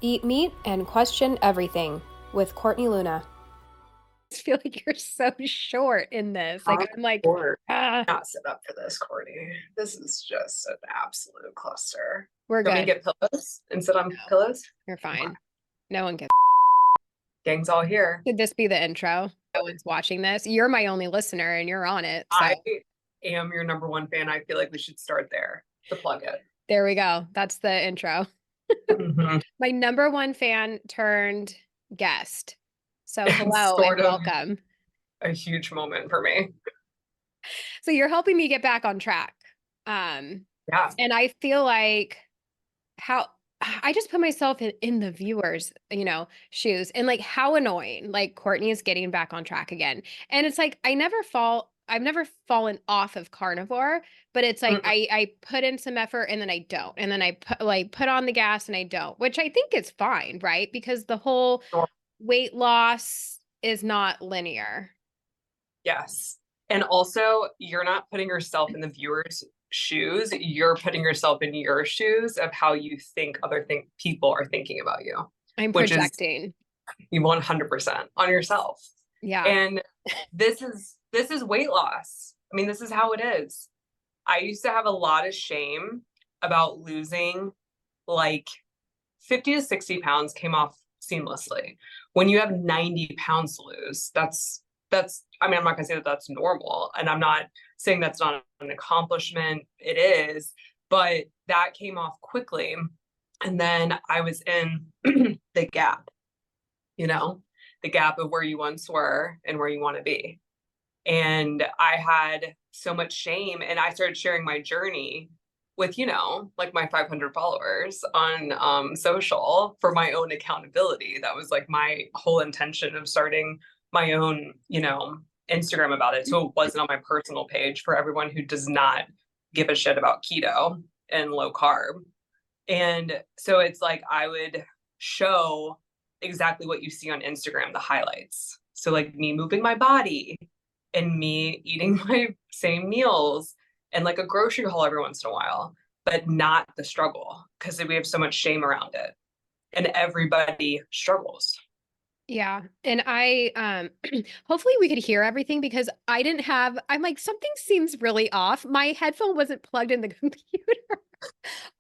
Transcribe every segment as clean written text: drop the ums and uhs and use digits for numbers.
Eat meat and question everything with Courtney Luna. I feel like you're so short in this. Like I'm like, Or ah, not set up for this, Courtney. This is just an absolute cluster. we're You want me to good. get pillows and sit on No, pillows? you're Okay. fine. No one gets. Gang's all here. Should this be the intro? No one's watching this. You're my only listener and you're on it. So I am your number one fan. I feel like we should start there to plug it. there we go. That's the intro. Mhm. My number one fan turned guest. So It's hello and sort of welcome. a huge moment for me. So you're helping me get back on track. Um, Yeah. and I feel like how I just put myself in the viewers, shoes and like how annoying. Like Courtney is getting back on track again. And it's like I've never fallen off of carnivore, but it's like Mm-mm. I put in some effort and then I don't. And then I put on the gas and I don't, which I think is fine, right? Because the whole weight loss is not linear. Yes. And also, you're not putting yourself in the viewer's shoes. You're putting yourself in your shoes of how you think people are thinking about you, I'm which is projecting. you 100% on yourself. Yeah. And this is weight loss. I mean, this is how it is. I used to have a lot of shame about losing like 50 to 60 pounds came off seamlessly. When you have 90 pounds to lose, I mean, I'm not gonna say that that's normal. And I'm not saying that's not an accomplishment. It is, but that came off quickly. And then I was in the gap, you know, the gap of where you once were and where you want to be. And I had so much shame, and I started sharing my journey with, like my 500 followers on social for my own accountability. That was like my whole intention of starting my own, Instagram about it. So it wasn't on my personal page for everyone who does not give a shit about keto and low carb. And so it's like I would show exactly what you see on Instagram, the highlights. So like me moving my body and me eating my same meals and like a grocery haul every once in a while, but not the struggle because we have so much shame around it. And everybody struggles. Yeah. And I hopefully we could hear everything because I'm like something seems really off. My headphone wasn't plugged in the computer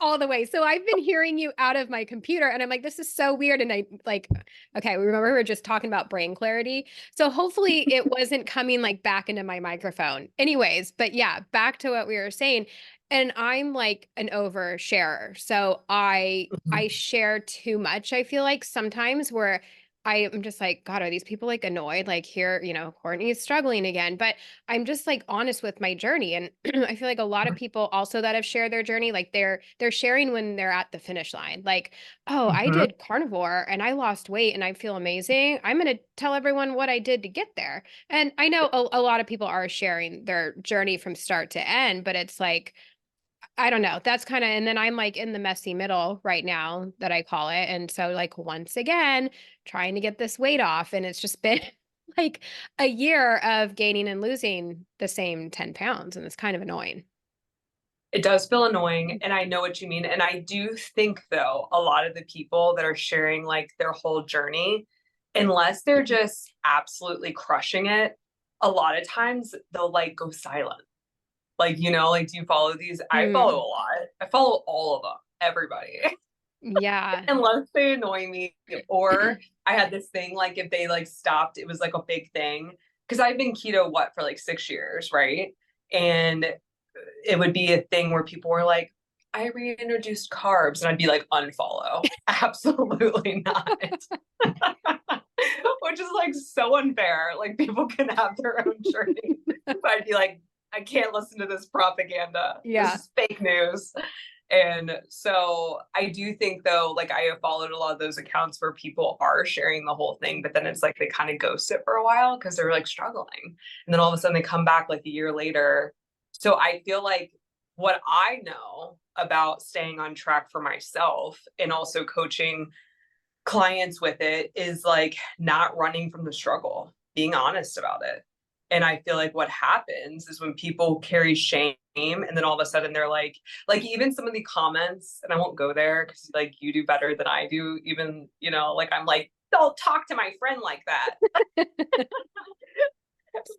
all the way. So I've been hearing you out of my computer and I'm like this is so weird and I like okay, we remember we were just talking about brain clarity. So hopefully it wasn't coming like back into my microphone. Anyways, but yeah, back to what we were saying. And I'm like an oversharer. So I Mhm. share too much, I feel like sometimes where I am just like, God, are these people like annoyed? Like here, Courtney is struggling again. But I'm just like honest with my journey. And I feel like a lot of people also that have shared their journey, like they're sharing when they're at the finish line. Like, oh, I Mhm. did carnivore and I lost weight and I feel amazing. I'm gonna tell everyone what I did to get there. And I know a lot of people are sharing their journey from start to end, but it's like I don't know. That's kind of, and then I'm like in the messy middle right now that I call it. And so, like, once again, trying to get this weight off. And it's just been like a year of gaining and losing the same 10 pounds. And it's kind of annoying. It does feel annoying, and I know what you mean. And I do think, though, a lot of the people that are sharing like their whole journey, unless they're just absolutely crushing it, a lot of times they'll like go silent. Like, like, do you follow these? I follow Hmm. a lot. I follow all of them, everybody, Yeah. unless they annoy me. Or I had this thing, like, if they like stopped, it was like a big thing. Cause I've been keto, for like 6 years, right? And it would be a thing where people were like, I reintroduced carbs, and I'd be like, unfollow. Absolutely not. Which is like so unfair. Like people can have their own journey. But I'd be like, I can't listen to this propaganda. This Yeah. is fake news. And so I do think, though, like I have followed a lot of those accounts where people are sharing the whole thing, but then it's like they kind of ghost it for a while because they're like struggling. And then all of a sudden they come back like a year later. So I feel like what I know about staying on track for myself and also coaching clients with it is like not running from the struggle, being honest about it. And I feel like what happens is when people carry shame and then all of a sudden they're like even some of the comments, and I won't go there because like you do better than I do, even, you know, like I'm like, don't talk to my friend like that.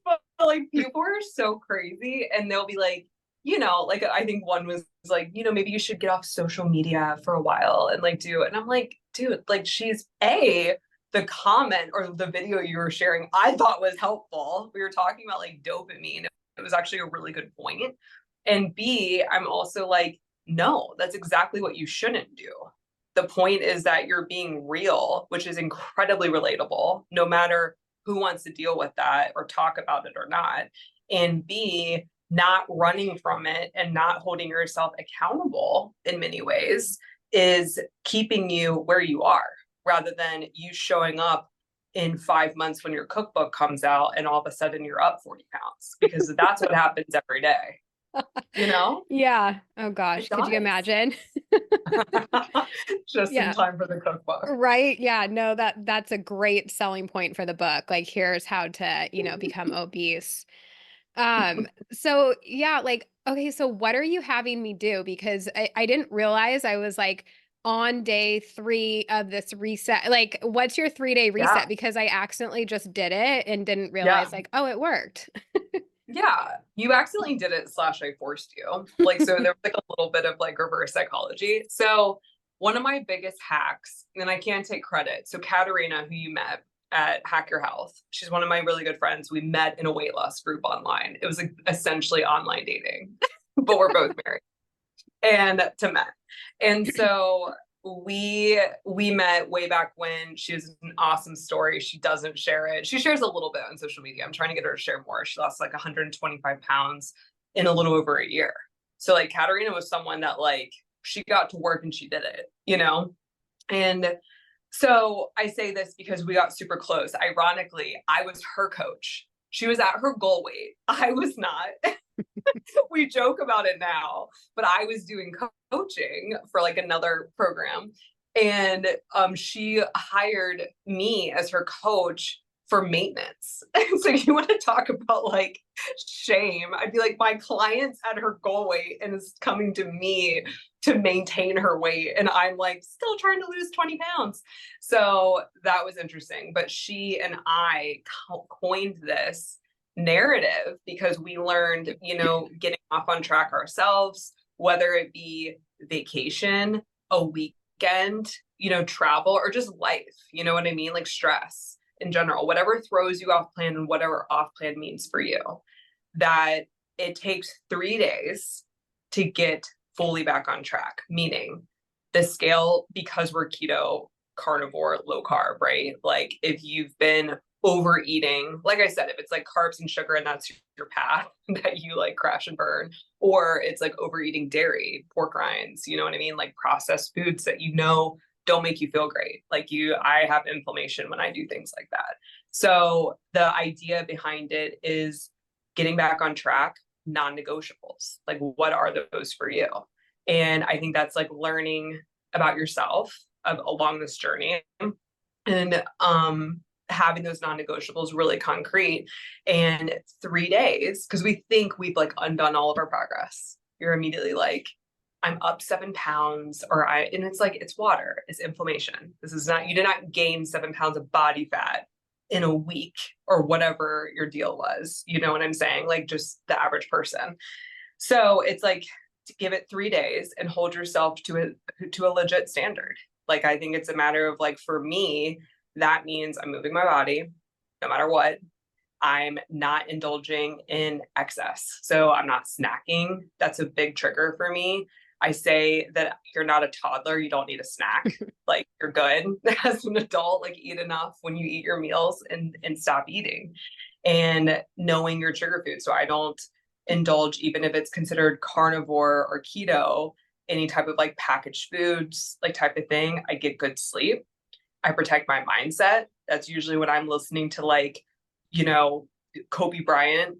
But like people are so crazy and they'll be like, you know, like I think one was like, you know, maybe you should get off social media for a while and like do it. And I'm like, dude, like she's the comment or the video you were sharing, I thought was helpful. We were talking about like dopamine. It was actually a really good point. And B, I'm also like, no, that's exactly what you shouldn't do. The point is that you're being real, which is incredibly relatable, no matter who wants to deal with that or talk about it or not. And B, not running from it and not holding yourself accountable in many ways is keeping you where you are, rather than you showing up in 5 months when your cookbook comes out and all of a sudden you're up 40 pounds, because that's what happens every day, you know? Yeah. Oh It gosh. Could you does. imagine? Just in Yeah. time for the cookbook. Right. Yeah. No, that's a great selling point for the book. Like, here's how to, become obese. So yeah, like, okay, so what are you having me do? Because I didn't realize I was like on day 3 of this reset. Like, what's your 3-day Yeah. reset? Because I accidentally just did it and didn't Yeah. realize like, oh, it worked. Yeah, you accidentally did it slash I forced you. Like, so there was like a little bit of like reverse psychology. So one of my biggest hacks, and I can't take credit. So Katerina, who you met at Hack Your Health, she's one of my really good friends. We met in a weight loss group online. It was like essentially online dating, but we're both married and to men. And so we met way back when. She has an awesome story. She doesn't share it. She shares a little bit on social media. I'm trying to get her to share more. She lost like 125 pounds in a little over a year. So like Katerina was someone that like she got to work and she did it, you know? And so I say this because we got super close. Ironically, I was her coach. She was at her goal weight. I was not. We joke about it now, but I was doing coaching for like another program, and she hired me as her coach for maintenance. So you want to talk about like shame? I'd be like, my client's at her goal weight and is coming to me to maintain her weight, and I'm like still trying to lose 20 pounds. So that was interesting. But she and I coined this narrative because we learned, you know, getting off on track ourselves, whether it be vacation, a weekend, you know, travel, or just life, you know what I mean? Like stress in general, whatever throws you off plan and whatever off plan means for you, that it takes 3 days to get fully back on track, meaning the scale, because we're keto, carnivore, low carb, right? Like if you've been overeating, like I said, if it's like carbs and sugar and that's your path that you like crash and burn, or it's like overeating dairy, pork rinds, you know what I mean? Like processed foods that you know don't make you feel great. Like I have inflammation when I do things like that. So the idea behind it is getting back on track, non-negotiables. Like what are those for you? And I think that's like learning about yourself along this journey, and having those non-negotiables really concrete. And 3 days, because we think we've like undone all of our progress, you're immediately like, I'm up 7 pounds, and it's like, it's water, it's inflammation. This is not, you did not gain 7 pounds of body fat in a week or whatever your deal was. You know what I'm saying? Like just the average person. So it's like to give it 3 days and hold yourself to a legit standard. Like I think it's a matter of like, for me, that means I'm moving my body no matter what. I'm not indulging in excess. So I'm not snacking. That's a big trigger for me. I say that you're not a toddler. You don't need a snack. Like you're good as an adult, like eat enough when you eat your meals and stop eating, and knowing your trigger food. So I don't indulge, even if it's considered carnivore or keto, any type of like packaged foods, like type of thing. I get good sleep. I protect my mindset. That's usually when I'm listening to like, you know, Kobe Bryant,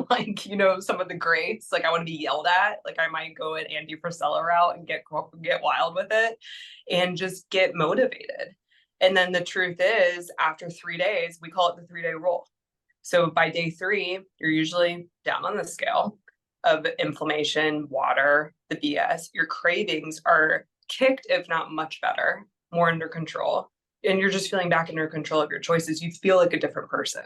like, you know, some of the greats. Like I want to be yelled at. Like I might go an Andy Frisella route and get wild with it and just get motivated. And then the truth is, after 3 days, we call it the 3-day rule. So by day 3, you're usually down on the scale of inflammation, water, the BS. Your cravings are kicked, if not much better, more under control. And you're just feeling back under control of your choices. You feel like a different person.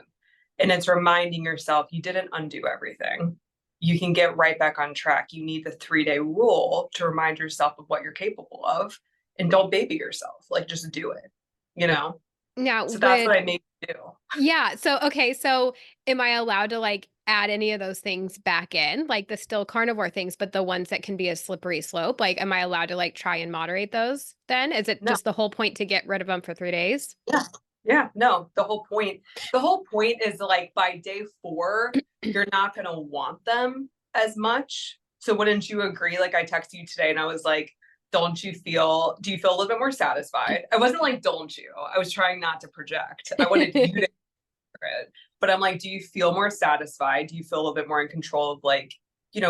And it's reminding yourself you didn't undo everything. You can get right back on track. You need the 3-day rule to remind yourself of what you're capable of. And don't baby yourself. Like, just do it, you know? Now, So that's what would I made you do. yeah, so okay, so am I allowed to like add any of those things back in, like the still carnivore things, but the ones that can be a slippery slope? Like, am I allowed to like try and moderate those then? Is it No. just the whole point to get rid of them for 3 days? Yeah. Yeah. No, the whole point is like by day 4, you're not going to want them as much. So wouldn't you agree? Like I texted you today and I was like, do you feel a little bit more satisfied? I wasn't like, don't you? I was trying not to project. I wanted you to hear it. But I'm like, do you feel more satisfied? Do you feel a little bit more in control of like,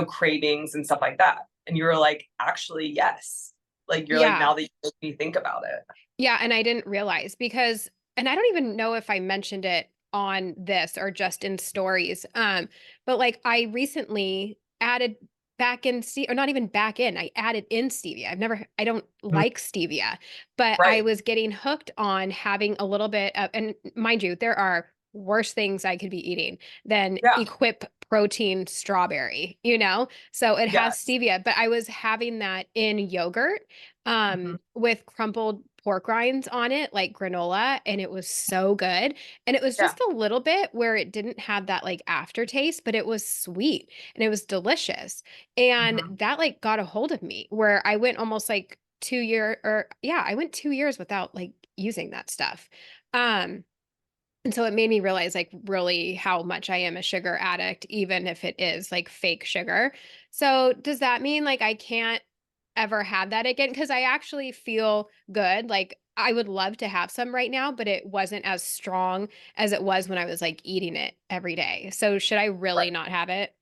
cravings and stuff like that? And you were like, actually, yes. Like you're like, Yeah. now that you make me think about it. Yeah, and I didn't realize because and I don't even know if I mentioned it on this or just in stories. But like I recently added back in or not even back in, I added in stevia. I don't Mhm. like stevia, but I Right. was getting hooked on having a little bit of, and mind you, there are worse things I could be eating than Yeah. Equip protein strawberry, you know? So it has Yes. stevia, but I was having that in yogurt Mhm. with crumpled pork rinds on it, like granola, and it was so good. And it was Yeah. just a little bit where it didn't have that like aftertaste, but it was sweet and it was delicious. And Mhm. that like got a hold of me where I went almost like 2 year or yeah, I went 2 years without like using that stuff. Um, and so it made me realize like really how much I am a sugar addict, even if it is like fake sugar. So does that mean like I can't ever have that again? Because I actually feel good. Like I would love to have some right now, but it wasn't as strong as it was when I was like eating it every day. So should I really Right. not have it?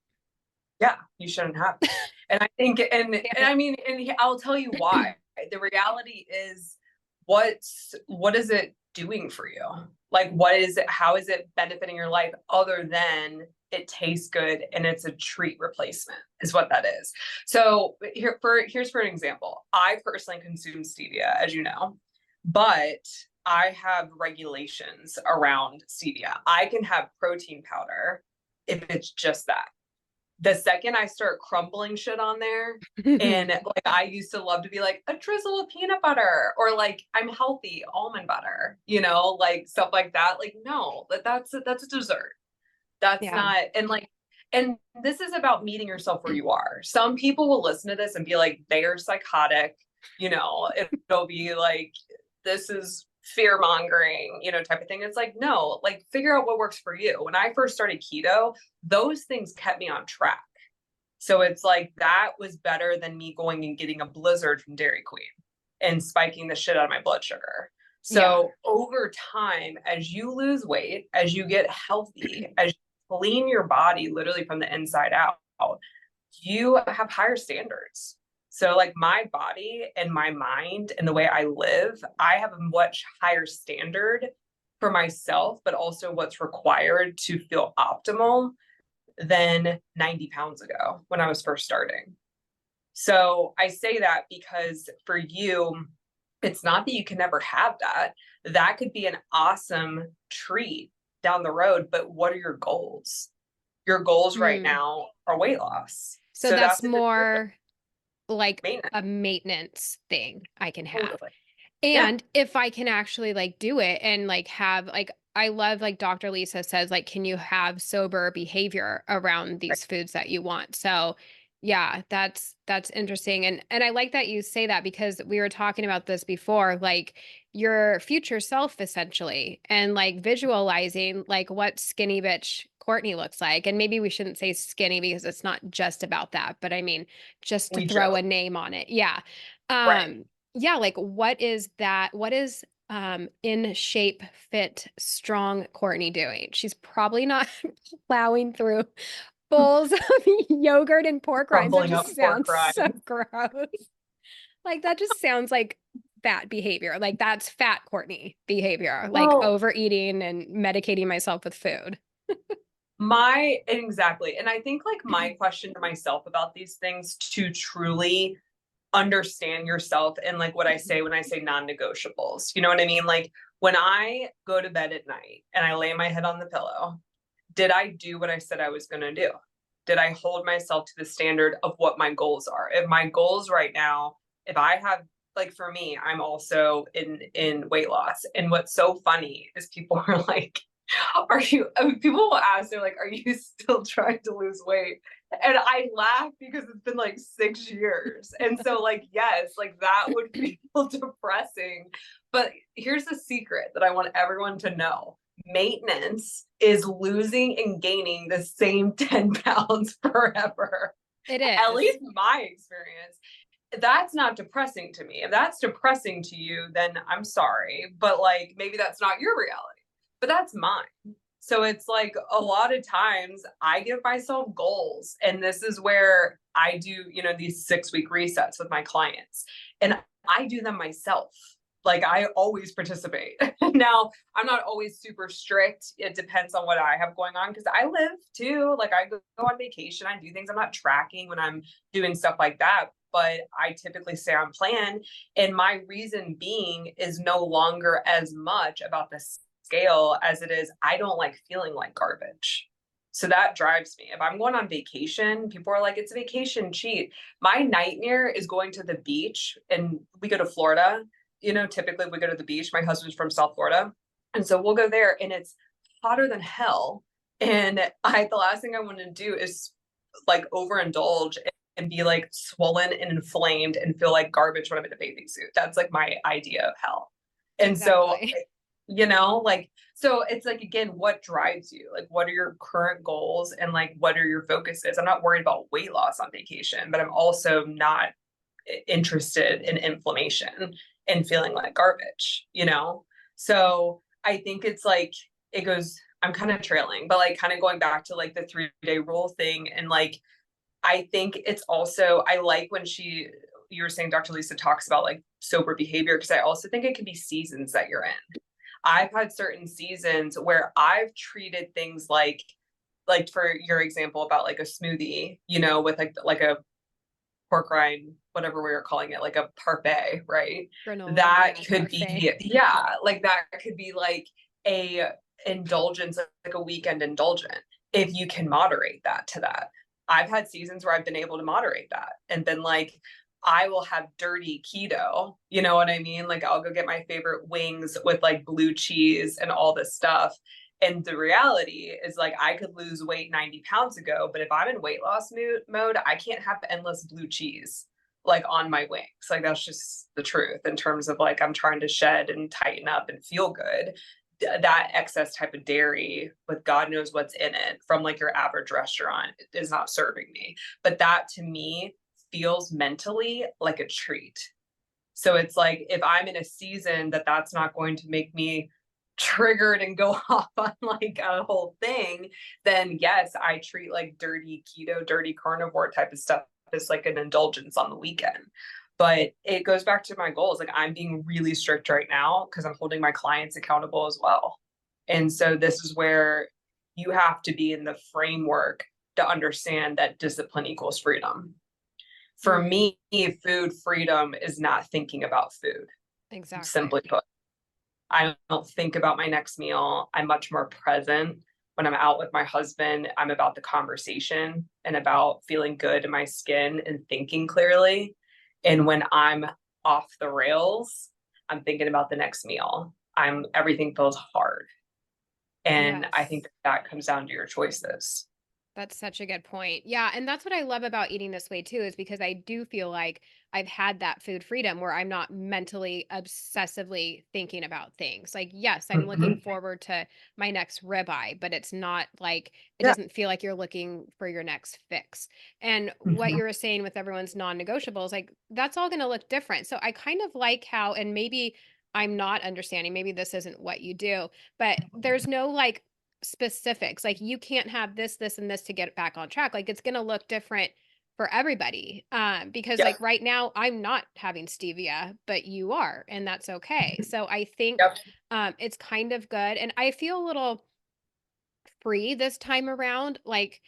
Yeah, you shouldn't have. And I think and Damn I mean, I'll tell you why. it. The reality is what is it doing for you? Like how is it benefiting your life other than it tastes good and it's a treat replacement is what that is. So here's for an example. I personally consume stevia, as you know, but I have regulations around stevia. I can have protein powder if it's just that. The second I start crumbling shit on there, and like I used to love to be like a drizzle of peanut butter or like I'm healthy almond butter, like stuff like that. Like no, that's a dessert. That's Yeah. not and this is about meeting yourself where you are. Some people will listen to this and be like they are psychotic, it'll be like this is fear mongering, type of thing. It's like no, like figure out what works for you. When I first started keto, those things kept me on track. So it's like that was better than me going and getting a blizzard from Dairy Queen and spiking the shit out of my blood sugar. Yeah. So over time, as you lose weight, as you get healthy, as you clean your body literally from the inside out, you have higher standards. So like my body and my mind and the way I live, I have a much higher standard for myself, but also what's required to feel optimal than 90 pounds ago when I was first starting. So I say that because for you, it's not that you can never have that. That could be an awesome treat down the road, but what are your goals? Your goals right Mm. now are weight loss. So So that's that's a decision. more like Maintenance. a maintenance thing I can have. Totally. Yeah. And if I can actually like do it and like have like I love like Dr. Lisa says like can you have sober behavior around Right. these foods that you want. So yeah, that's interesting and I like that you say that because we were talking about this before like your future self essentially and like visualizing like what skinny bitch Courtney looks like and maybe we shouldn't say skinny because it's not just about that but I mean just to We throw a joke. name on it. Yeah. Right. Yeah, like what is that? What is in shape, fit, strong Courtney doing? She's probably not plowing through bowls of yogurt and pork rinds. That Crumbling up just pork sounds so rinds. gross. Like that just sounds like fat behavior. Like that's fat Courtney behavior, like Well, overeating and medicating myself with food. Exactly. And I think like my question to myself about these things to truly understand yourself and like what I say when I say non-negotiables. You know what I mean? Like when I go to bed at night and I lay my head on the pillow, did I do what I said I was going to do? Did I hold myself to the standard of what my goals are? If my goals right now, if I have like for me, I'm also in weight loss. And what's so funny is people are like, are you I mean, people will ask, they're like, are you still trying to lose weight? And I laugh because it's been like 6 years. And so like, yes, like that would feel depressing. But here's the secret that I want everyone to know. Maintenance is losing and gaining the same 10 pounds forever. It At is. least my experience. That's not depressing to me. If that's depressing to you, then I'm sorry. But like maybe that's not your reality. But that's mine. So it's like a lot of times I give myself goals. And this is where I do, these 6 week resets with my clients. And I do them myself. Like I always participate. Now, I'm not always super strict. It depends on what I have going on because I live too. Like I go on vacation, I do things I'm not tracking when I'm doing stuff like that. But I typically stay on plan. And my reason being is no longer as much about the scale as it is, I don't like feeling like garbage. So that drives me. If I'm going on vacation, people are like, it's a vacation cheat. My nightmare is going to the beach, and we go to Florida. Typically we go to the beach. My husband's from South Florida. And so we'll go there and it's hotter than hell. And the last thing I want to do is like overindulge and be like swollen and inflamed and feel like garbage when I'm in a bathing suit. That's like my idea of hell. And so, Exactly. like, so it's like, again, what drives you? Like, what are your current goals and like, what are your focuses? I'm not worried about weight loss on vacation, but I'm also not interested in inflammation and feeling like garbage. So I think it's like it goes, I'm kind of trailing, but like kind of going back to like the 3-day rule thing. And like I think it's also, I like when you were saying Dr. Lisa talks about like sober behavior, because I also think it can be seasons that you're in. I've had certain seasons where I've treated things like for your example about like a smoothie, with like a pork rind, whatever we were calling it, like a parfait, right? Granola, That yeah, could parfait. be, yeah, like that could be like a indulgence, like a weekend indulgent, if you can moderate that to that. I've had seasons where I've been able to moderate that and been like, I will have dirty keto. You know what I mean? Like I'll go get my favorite wings with like blue cheese and all this stuff. And the reality is like I could lose weight 90 pounds ago, but if I'm in weight loss mode, I can't have endless blue cheese like on my wings. Like that's just the truth in terms of like I'm trying to shed and tighten up and feel good. That excess type of dairy with God knows what's in it from like your average restaurant is not serving me. But that to me feels mentally like a treat. So it's like if I'm in a season that's not going to make me triggered and go off on like a whole thing, then yes, I treat like dirty keto, dirty carnivore type of stuff as like an indulgence on the weekend. But it goes back to my goals. Like I'm being really strict right now because I'm holding my clients accountable as well. And so this is where you have to be in the framework to understand that discipline equals freedom. For Mm, me, food freedom is not thinking about food, exactly. simply put. I don't think about my next meal. I'm much more present. When I'm out with my husband, I'm about the conversation and about feeling good in my skin and thinking clearly. And when I'm off the rails, I'm thinking about the next meal. Everything feels hard. And I Yes. think that comes down to your choices. That's such a good point. Yeah, and that's what I love about eating this way too, is because I do feel like I've had that food freedom where I'm not mentally obsessively thinking about things. Like, yes, I'm looking Mhm. forward to my next ribeye, but it's not like it Yeah. doesn't feel like you're looking for your next fix. And what Mhm. you were saying with everyone's non-negotiables, like that's all going to look different. So I kind of like how, and maybe I'm not understanding, maybe this isn't what you do, but there's no like specifics. Like you can't have this, this, and this to get back on track. Like it's gonna look different for everybody. Because Yep. like right now I'm not having stevia, but you are, and that's okay. So I think Yep. it's kind of good. And I feel a little free this time around. Like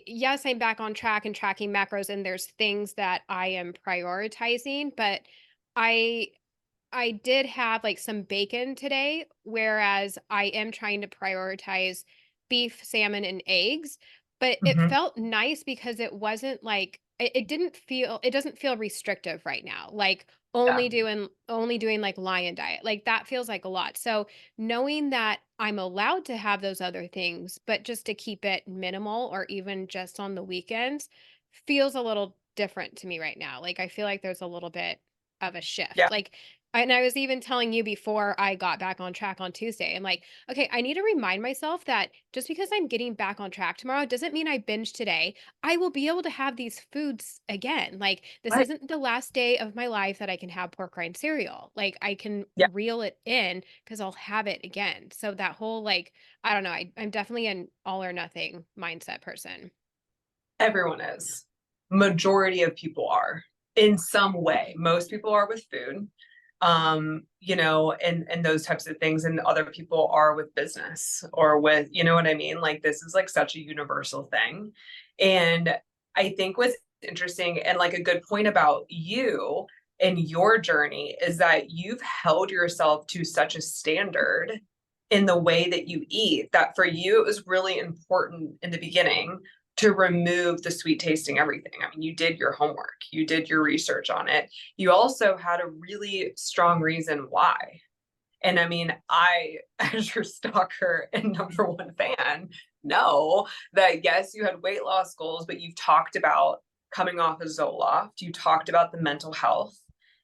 yes, I'm back on track and tracking macros, and there's things that I am prioritizing, but I I did have, like, some bacon today, whereas I am trying to prioritize beef, salmon, and eggs, but it Mhm. felt nice because it wasn't, like it doesn't feel restrictive right now, like, Yeah. only doing, like, lion diet, like, that feels like a lot, so, knowing that I'm allowed to have those other things, but just to keep it minimal or even just on the weekends feels a little different to me right now, like, I feel like there's a little bit of a shift, Yeah. like, and I was even telling you before I got back on track on Tuesday. I'm like, okay, I need to remind myself that just because I'm getting back on track tomorrow doesn't mean I binge today. I will be able to have these foods again. Like, this Right. isn't the last day of my life that I can have pork rind cereal. Like, I can Yeah. reel it in because I'll have it again. So, that whole, like, I don't know, I'm definitely an all or nothing mindset person. Everyone is. Majority of people are in some way. Most people are with food, and those types of things, and other people are with business or with, you know what I mean? Like this is like such a universal thing. And I think what's interesting and like a good point about you and your journey is that you've held yourself to such a standard in the way that you eat that for you it was really important in the beginning to remove the sweet tasting everything. I mean, you did your homework, you did your research on it. You also had a really strong reason why. And I mean, I, as your stalker and number one fan, know that yes, you had weight loss goals, but you've talked about coming off of Zoloft, you talked about the mental health.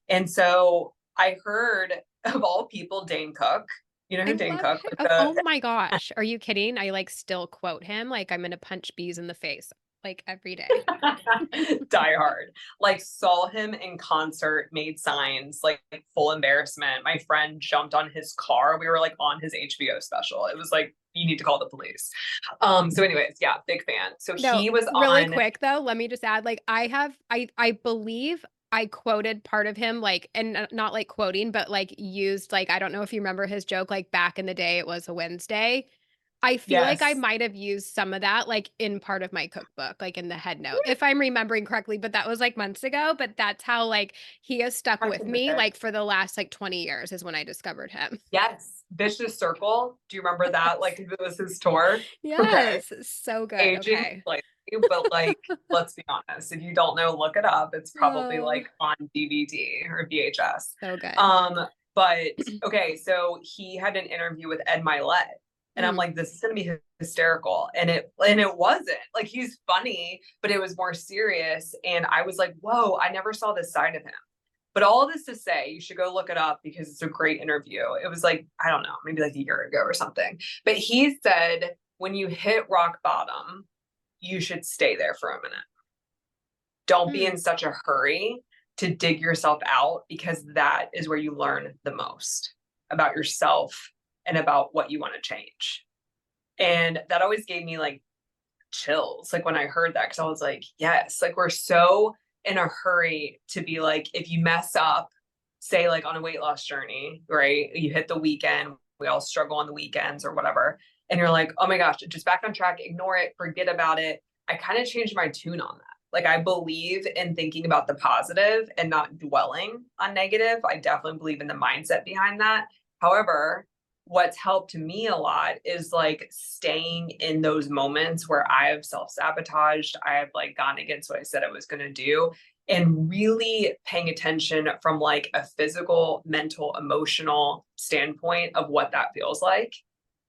And so I heard of all people, Dane Cook. You know I who Dane love Cook, him. like Oh, the oh my gosh. Are you kidding? I like still quote him like I'm gonna punch bees in the face like every day. Die Hard. Like saw him in concert, made signs, like full embarrassment. My friend jumped on his car. We were like on his HBO special. It was like, you need to call the police. So anyways, yeah, big fan. So No, he was really on, quick though, let me just add, like, I believe I quoted part of him, like, and not like quoting, but like used, like, I don't know if you remember his joke, like, back in the day, it was a Wednesday. I feel like I yes, might have used some of that, like, in part of my cookbook, like in the head note, if I'm remembering correctly, but that was like months ago. But that's how, like, he has stuck I with can me, it. like, for the last like 20 years is when I discovered him. Yes, Vicious Circle. Do you remember that? Like Yes. if it was his tour. Okay, Yes. So good. aging Okay. slightly, but like, let's be honest. If you don't know, look it up. It's probably Oh, like on DVD or VHS. so good. Um, but okay, so he had an interview with Ed Milet, and I'm Mm. like, this is gonna be hysterical, and it wasn't. Like he's funny, but it was more serious, and I was like, whoa, I never saw this side of him. But all this to say, you should go look it up because it's a great interview. It was like, I don't know, maybe like a year ago or something. But he said, when you hit rock bottom, you should stay there for a minute. Don't be Mm. in such a hurry to dig yourself out because that is where you learn the most about yourself and about what you want to change. And that always gave me like chills, like when I heard that, because I was like, yes, like we're so in a hurry to be like, if you mess up, say like on a weight loss journey, right? You hit the weekend, we all struggle on the weekends or whatever. And you're like, oh my gosh, just back on track, ignore it, forget about it. I kind of changed my tune on that. Like I believe in thinking about the positive and not dwelling on negative. I definitely believe in the mindset behind that. However, what's helped me a lot is like staying in those moments where I have self-sabotaged, I have like gone against what I said I was going to do, and really paying attention from like a physical, mental, emotional standpoint of what that feels like.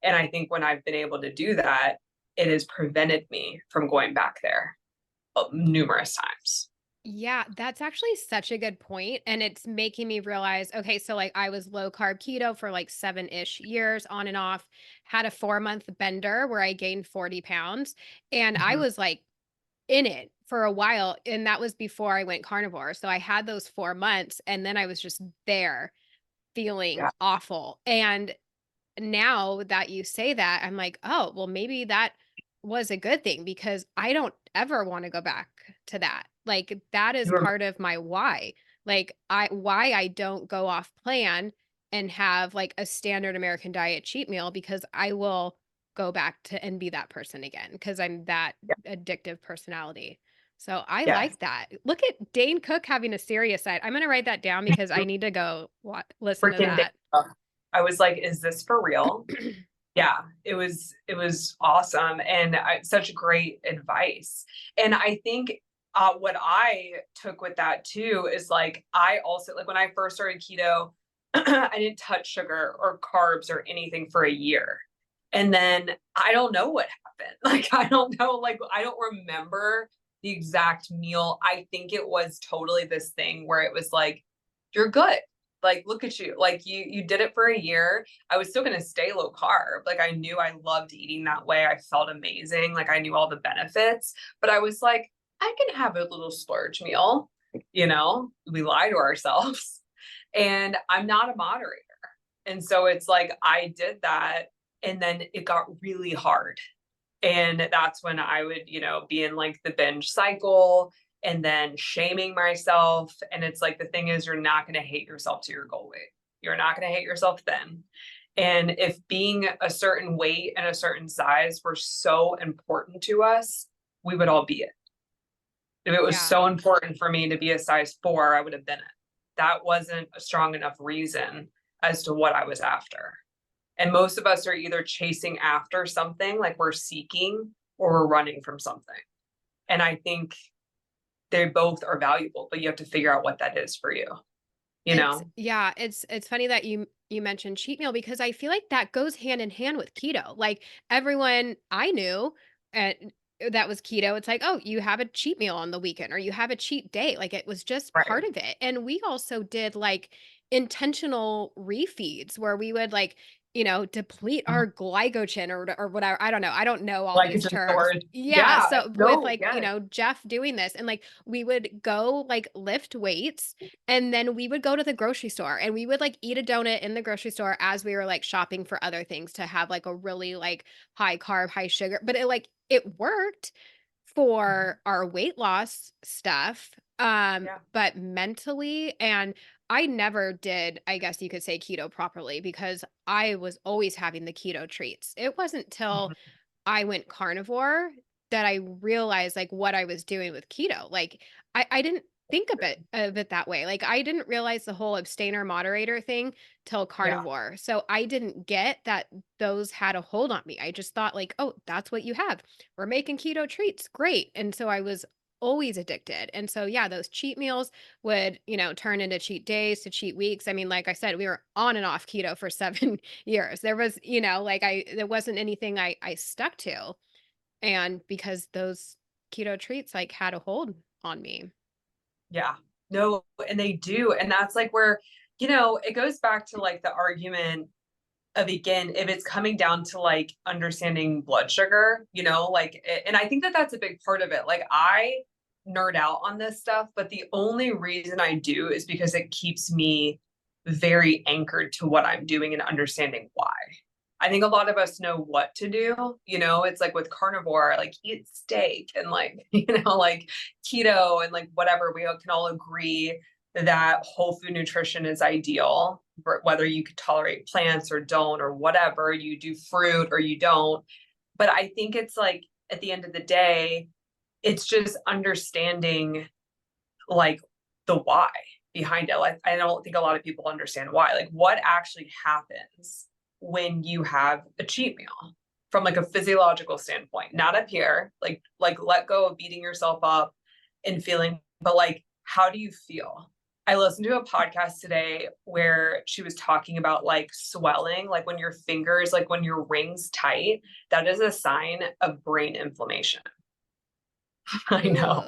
And I think when I've been able to do that, it has prevented me from going back there numerous times. Yeah, that's actually such a good point, and it's making me realize, okay, so, like, I was low carb keto for, like, 7-ish years on and off, had a 4-month bender where I gained 40 pounds, and I Mhm. was, like, in it for a while, and that was before I went carnivore, so I had those 4 months, and then I was just there feeling Yeah. awful, and now that you say that, I'm like, "Oh, well, maybe that was a good thing because I don't ever wanna go back to that." Like, that is You were, part of my why. Like, I don't go off plan and have, like, a standard American diet cheat meal because I will go back to and be that person again because I'm that Yeah. addictive personality. So I Yes. like that. Look at Dane Cook having a serious side. I'm gonna write that down because I need to go listen to Freaking that. day. I was like, is this for real? Yeah, it was awesome and such great advice. And I think what I took with that too is like I also like when I first started keto, I didn't touch sugar or carbs or anything for a year. And then I don't know what happened. Like I don't know, like I don't remember the exact meal. I think it was totally this thing where it was like, you're good. Like look at you. Like you did it for a year. I was still going to stay low carb. Like I knew I loved eating that way. I felt amazing. Like I knew all the benefits, but I was like, I can have a little splurge meal. We lie to ourselves and I'm not a moderator. And so it's like, I did that and then it got really hard. And that's when I would, be in like the binge cycle and then shaming myself. And it's like, the thing is, you're not going to hate yourself to your goal weight. You're not going to hate yourself then. And if being a certain weight and a certain size were so important to us, we would all be it. If it was Yeah. so important for me to be a size 4, I would have been it. That wasn't a strong enough reason as to what I was after. And most of us are either chasing after something, like we're seeking, or we're running from something. And I think they both are valuable, but you have to figure out what that is for you, you It's know? yeah, it's funny that you mentioned cheat meal because I feel like that goes hand in hand with keto. Like everyone I knew and that was keto, it's like, "Oh, you have a cheat meal on the weekend or you have a cheat day." Like it was just part Right. of it. And we also did like intentional refeeds where we would like, deplete Mhm. our glycogen or whatever. I don't know. I don't know all Like these it's just terms. storage. Yeah, Yeah. so with No, like, yes. Jeff doing this and like we would go like lift weights and then we would go to the grocery store and we would like eat a donut in the grocery store as we were like shopping for other things to have like a really like high carb, high sugar. But it worked Mhm. for our weight loss stuff. Yeah. But mentally and I never did, I guess you could say keto properly because I was always having the keto treats. It wasn't till Mhm. I went carnivore that I realized like what I was doing with keto. Like I didn't think of it that way. Like I didn't realize the whole abstainer moderator thing till Yeah. carnivore. So I didn't get that those had a hold on me. I just thought like, oh, that's what you have. We're making keto treats. Great. And so I was always addicted. And so yeah, those cheat meals would, turn into cheat days to cheat weeks. I mean, like I said, we were on and off keto for 7 years. There was, like there wasn't anything I stuck to. And because those keto treats like had a hold on me. Yeah. No, and they do. And that's like where, it goes back to like the argument of again, if it's coming down to like understanding blood sugar, like, and I think that that's a big part of it. Like I nerd out on this stuff, but the only reason I do is because it keeps me very anchored to what I'm doing and understanding why. I think a lot of us know what to do. It's like with carnivore, like eat steak and like, like keto and like whatever. We can all agree that whole food nutrition is ideal, whether you could tolerate plants or don't, or whatever, you do fruit or you don't. But I think it's like at the end of the day, it's just understanding like the why behind it. Like I don't think a lot of people understand why. Like what actually happens when you have a cheat meal from like a physiological standpoint, not up here, like let go of beating yourself up and feeling, but like how do you feel? I listened to a podcast today where she was talking about like swelling, like when your fingers, like when your ring's tight, that is a sign of brain inflammation. I know.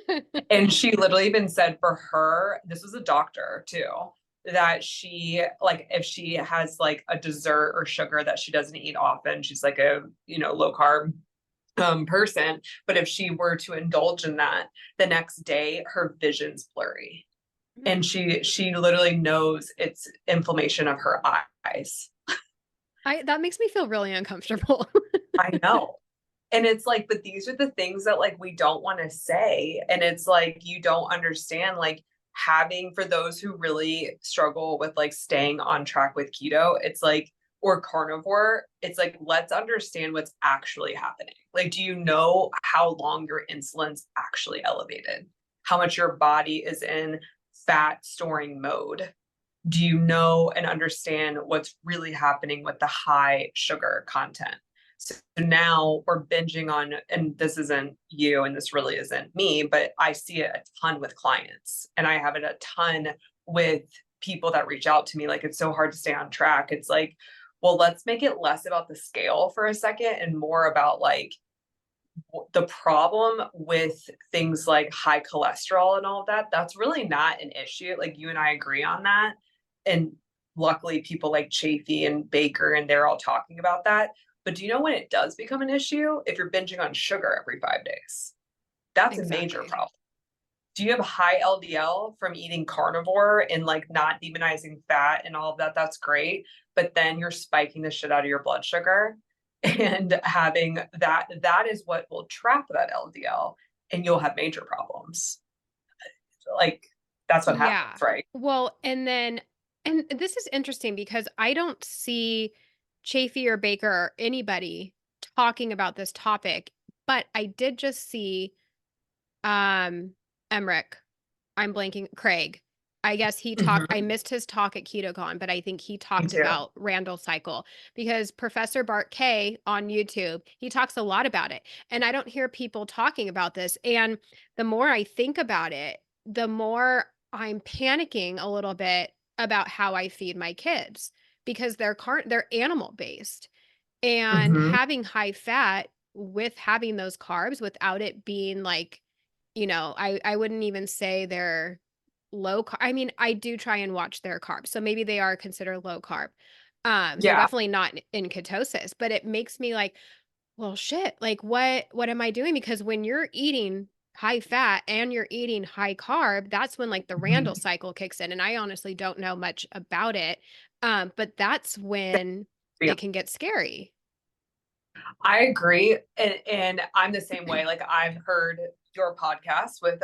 Ugh. And she literally even said for her, this was a doctor too, that she like if she has like a dessert or sugar that she doesn't eat often, she's like a low carb person, but if she were to indulge in that the next day, her vision's blurry. And Mm. she literally knows it's inflammation of her eyes. I that makes me feel really uncomfortable. I know. And it's like, but these are the things that like we don't want to say. And it's like you don't understand like having for those who really struggle with like staying on track with keto, it's like, or carnivore, it's like, let's understand what's actually happening. Like, do you know how long your insulin's actually elevated? How much your body is in fat storing mode? Do you know and understand what's really happening with the high sugar content? So now we're binging on, and this isn't you, and this really isn't me, but I see it a ton with clients, and I have it a ton with people that reach out to me. Like, it's so hard to stay on track. It's like, well, let's make it less about the scale for a second and more about like the problem with things like high cholesterol and all of that. That's really not an issue. Like, you and I agree on that. And luckily, people like Chafee and Baker, and they're all talking about that. But do you know when it does become an issue? If you're binging on sugar every 5 days, that's a major Exactly. problem. Do you have high LDL from eating carnivore and like not demonizing fat and all of that? That's great. But then you're spiking the shit out of your blood sugar and having that is what will trap that LDL, and you'll have major problems. Like, that's what Yeah. happens, right? Well, and this is interesting because I don't see Chafee or Baker or anybody talking about this topic, but I did just see Emmerich. I'm blanking. Craig. I guess he talked, I Mhm. missed his talk at KetoCon, but I think he Me talked too. about Randall cycle because Professor Bart K on YouTube, he talks a lot about it. And I don't hear people talking about this. And the more I think about it, the more I'm panicking a little bit about how I feed my kids because they're animal based. And Mhm. having high fat with having those carbs without it being like, I wouldn't even say they're I mean, I do try and watch their carbs. So maybe they are considered low carb. They're Yeah. definitely not in ketosis, but it makes me like, well, shit, like what am I doing? Because when you're eating high fat and you're eating high carb, that's when like the Randall Mhm. cycle kicks in. And I honestly don't know much about it. But that's when Yeah. it can get scary. I agree. And I'm the same way. Like, I've heard your podcast with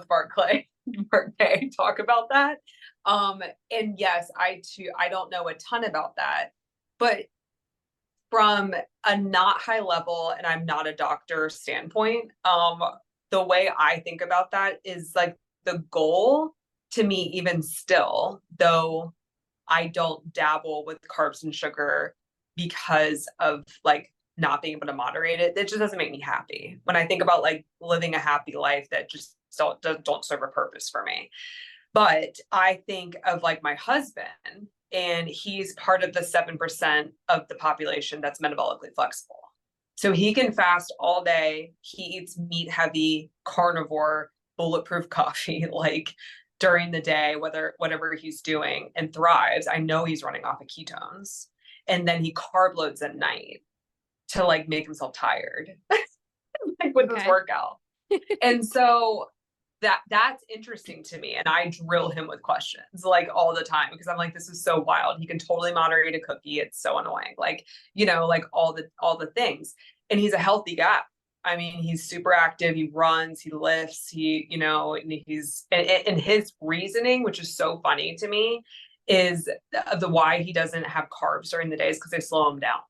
Bart Clay, Bart K talk about that. And yes, I too, I don't know a ton about that, but from a not high level, and I'm not a doctor standpoint, the way I think about that is like the goal to me, even still, though I don't dabble with carbs and sugar because of like not being able to moderate it. It just doesn't make me happy. When I think about like living a happy life, that just don't serve a purpose for me. But I think of like my husband, and he's part of the 7% of the population that's metabolically flexible. So he can fast all day. He eats meat heavy, carnivore, bulletproof coffee, like during the day, whatever he's doing, and thrives. I know he's running off of ketones. And then he carb loads at night to like make himself tired, like with his Okay. workout. And so that's interesting to me, and I drill him with questions like all the time because I'm like, this is so wild. He can totally moderate a cookie. It's so annoying. Like, like all the things. And he's a healthy guy. I mean, he's super active. He runs, he lifts, and he's and his reasoning, which is so funny to me, is the why he doesn't have carbs during the days because they slow him down.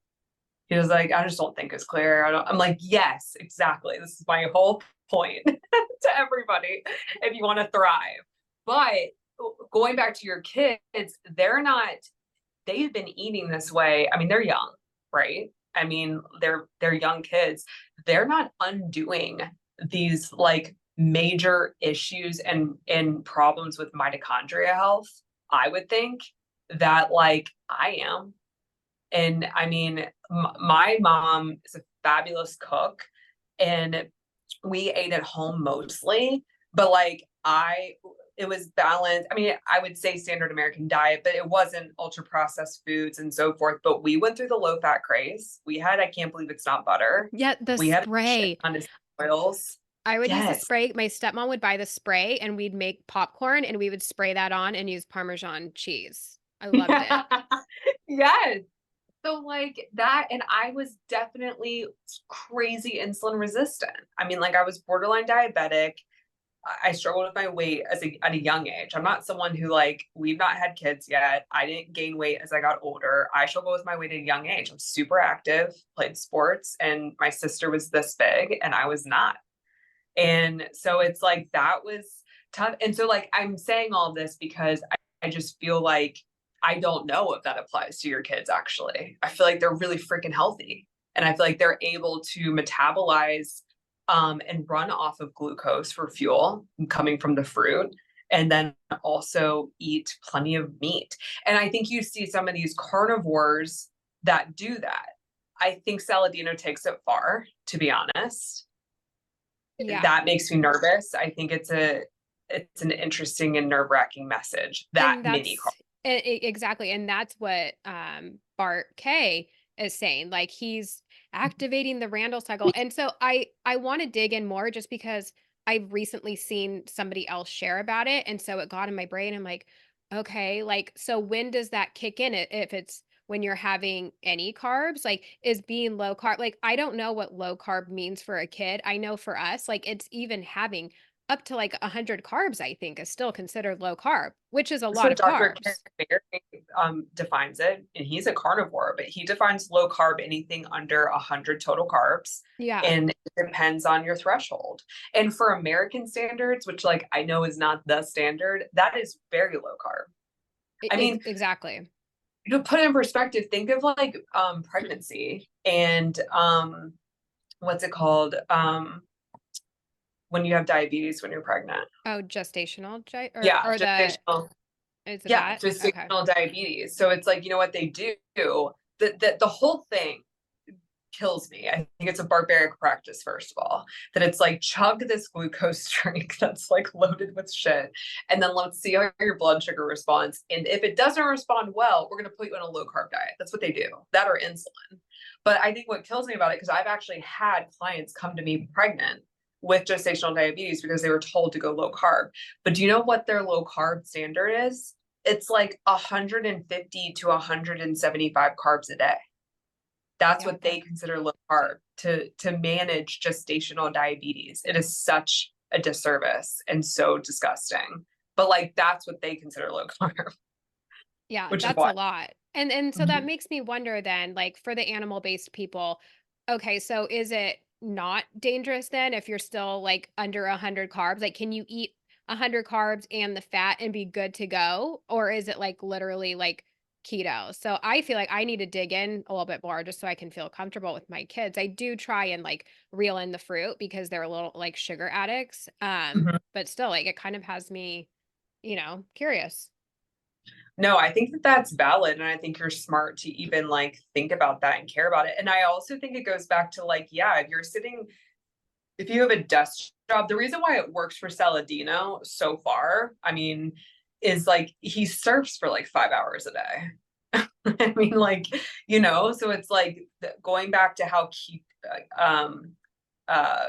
He was like, I just don't think it's clear. I'm like, yes, exactly. This is my whole point to everybody if you want to thrive. But going back to your kids, they've been eating this way. I mean, they're young, right? I mean, they're young kids. They're not undoing these like major issues and problems with mitochondria health. I would think that like I am. And I mean, my mom is a fabulous cook, and we ate at home mostly, but like it was balanced. I mean, I would say standard American diet, but it wasn't ultra processed foods and so forth. But we went through the low fat craze. We had, I can't believe it's not butter. Yeah, the We had a shit spray. ton of oils. I would use the Yes. spray. My stepmom would buy the spray and we'd make popcorn and we would spray that on and use Parmesan cheese. I loved it. Yes. So like that, and I was definitely crazy insulin resistant. I mean, like I was borderline diabetic. I struggled with my weight at a young age. I'm not someone who like we've not had kids yet. I didn't gain weight as I got older. I struggled with my weight at a young age. I'm super active, played sports, and my sister was this big and I was not. And so it's like that was tough. And so like I'm saying all this because I just feel like I don't know if that applies to your kids actually. I feel like they're really freaking healthy. And I feel like they're able to metabolize and run off of glucose for fuel coming from the fruit, and then also eat plenty of meat. And I think you see some of these carnivores that do that. I think Saladino takes it far, to be honest. Yeah. That makes me nervous. I think it's an interesting and nerve-wracking message, that And mini that's carb. exactly. And that's what Bart K is saying. Like he's activating the Randall cycle. And so I want to dig in more just because I've recently seen somebody else share about it. And so it got in my brain. I'm like, okay, like so when does that kick in? If it's when you're having any carbs, like is being low carb, like I don't know what low carb means for a kid. I know for us, like it's even having up to like 100 carbs, I think, is still considered low carb, which is a lot So of Dr. carbs. Carey defines it, and he's a carnivore, but he defines low carb anything under 100 total carbs, Yeah, and it depends on your threshold. And for American standards, which like I know is not the standard, that is very low carb. I mean, exactly. to put it in perspective, think of like pregnancy and what's it called? When you have diabetes when you're pregnant. Oh, gestational Yeah, or the gestational. is it Yeah, that? Okay. gestational diabetes. So it's like, you know what they do? The whole thing kills me. I think it's a barbaric practice, first of all, that it's like chug this glucose drink that's like loaded with shit. And then let's see how your blood sugar responds. And if it doesn't respond well, we're going to put you on a low carb diet. That's what they do, that or insulin. But I think what kills me about it, because I've actually had clients come to me pregnant with gestational diabetes because they were told to go low carb. But do you know what their low carb standard is? It's like 150 to 175 carbs a day. That's Yeah, what that they consider low carb to manage gestational diabetes. It is such a disservice and so disgusting. But like that's what they consider low carb, yeah, which is that's a why. lot. And so that Mhm. makes me wonder then, like for the animal-based people, okay, so is it not dangerous then if you're still like under 100 carbs? Like can you eat 100 carbs and the fat and be good to go? Or is it like literally like keto? So I feel like I need to dig in a little bit more just so I can feel comfortable with my kids. I do try and like reel in the fruit because they're a little like sugar addicts. Mhm. But still like it kind of has me, curious. No, I think that that's valid. And I think you're smart to even like think about that and care about it. And I also think it goes back to like, yeah, if you have a desk job, the reason why it works for Saladino so far, I mean, is like he surfs for like 5 hours a day. I mean, like, so it's like going back to how uh,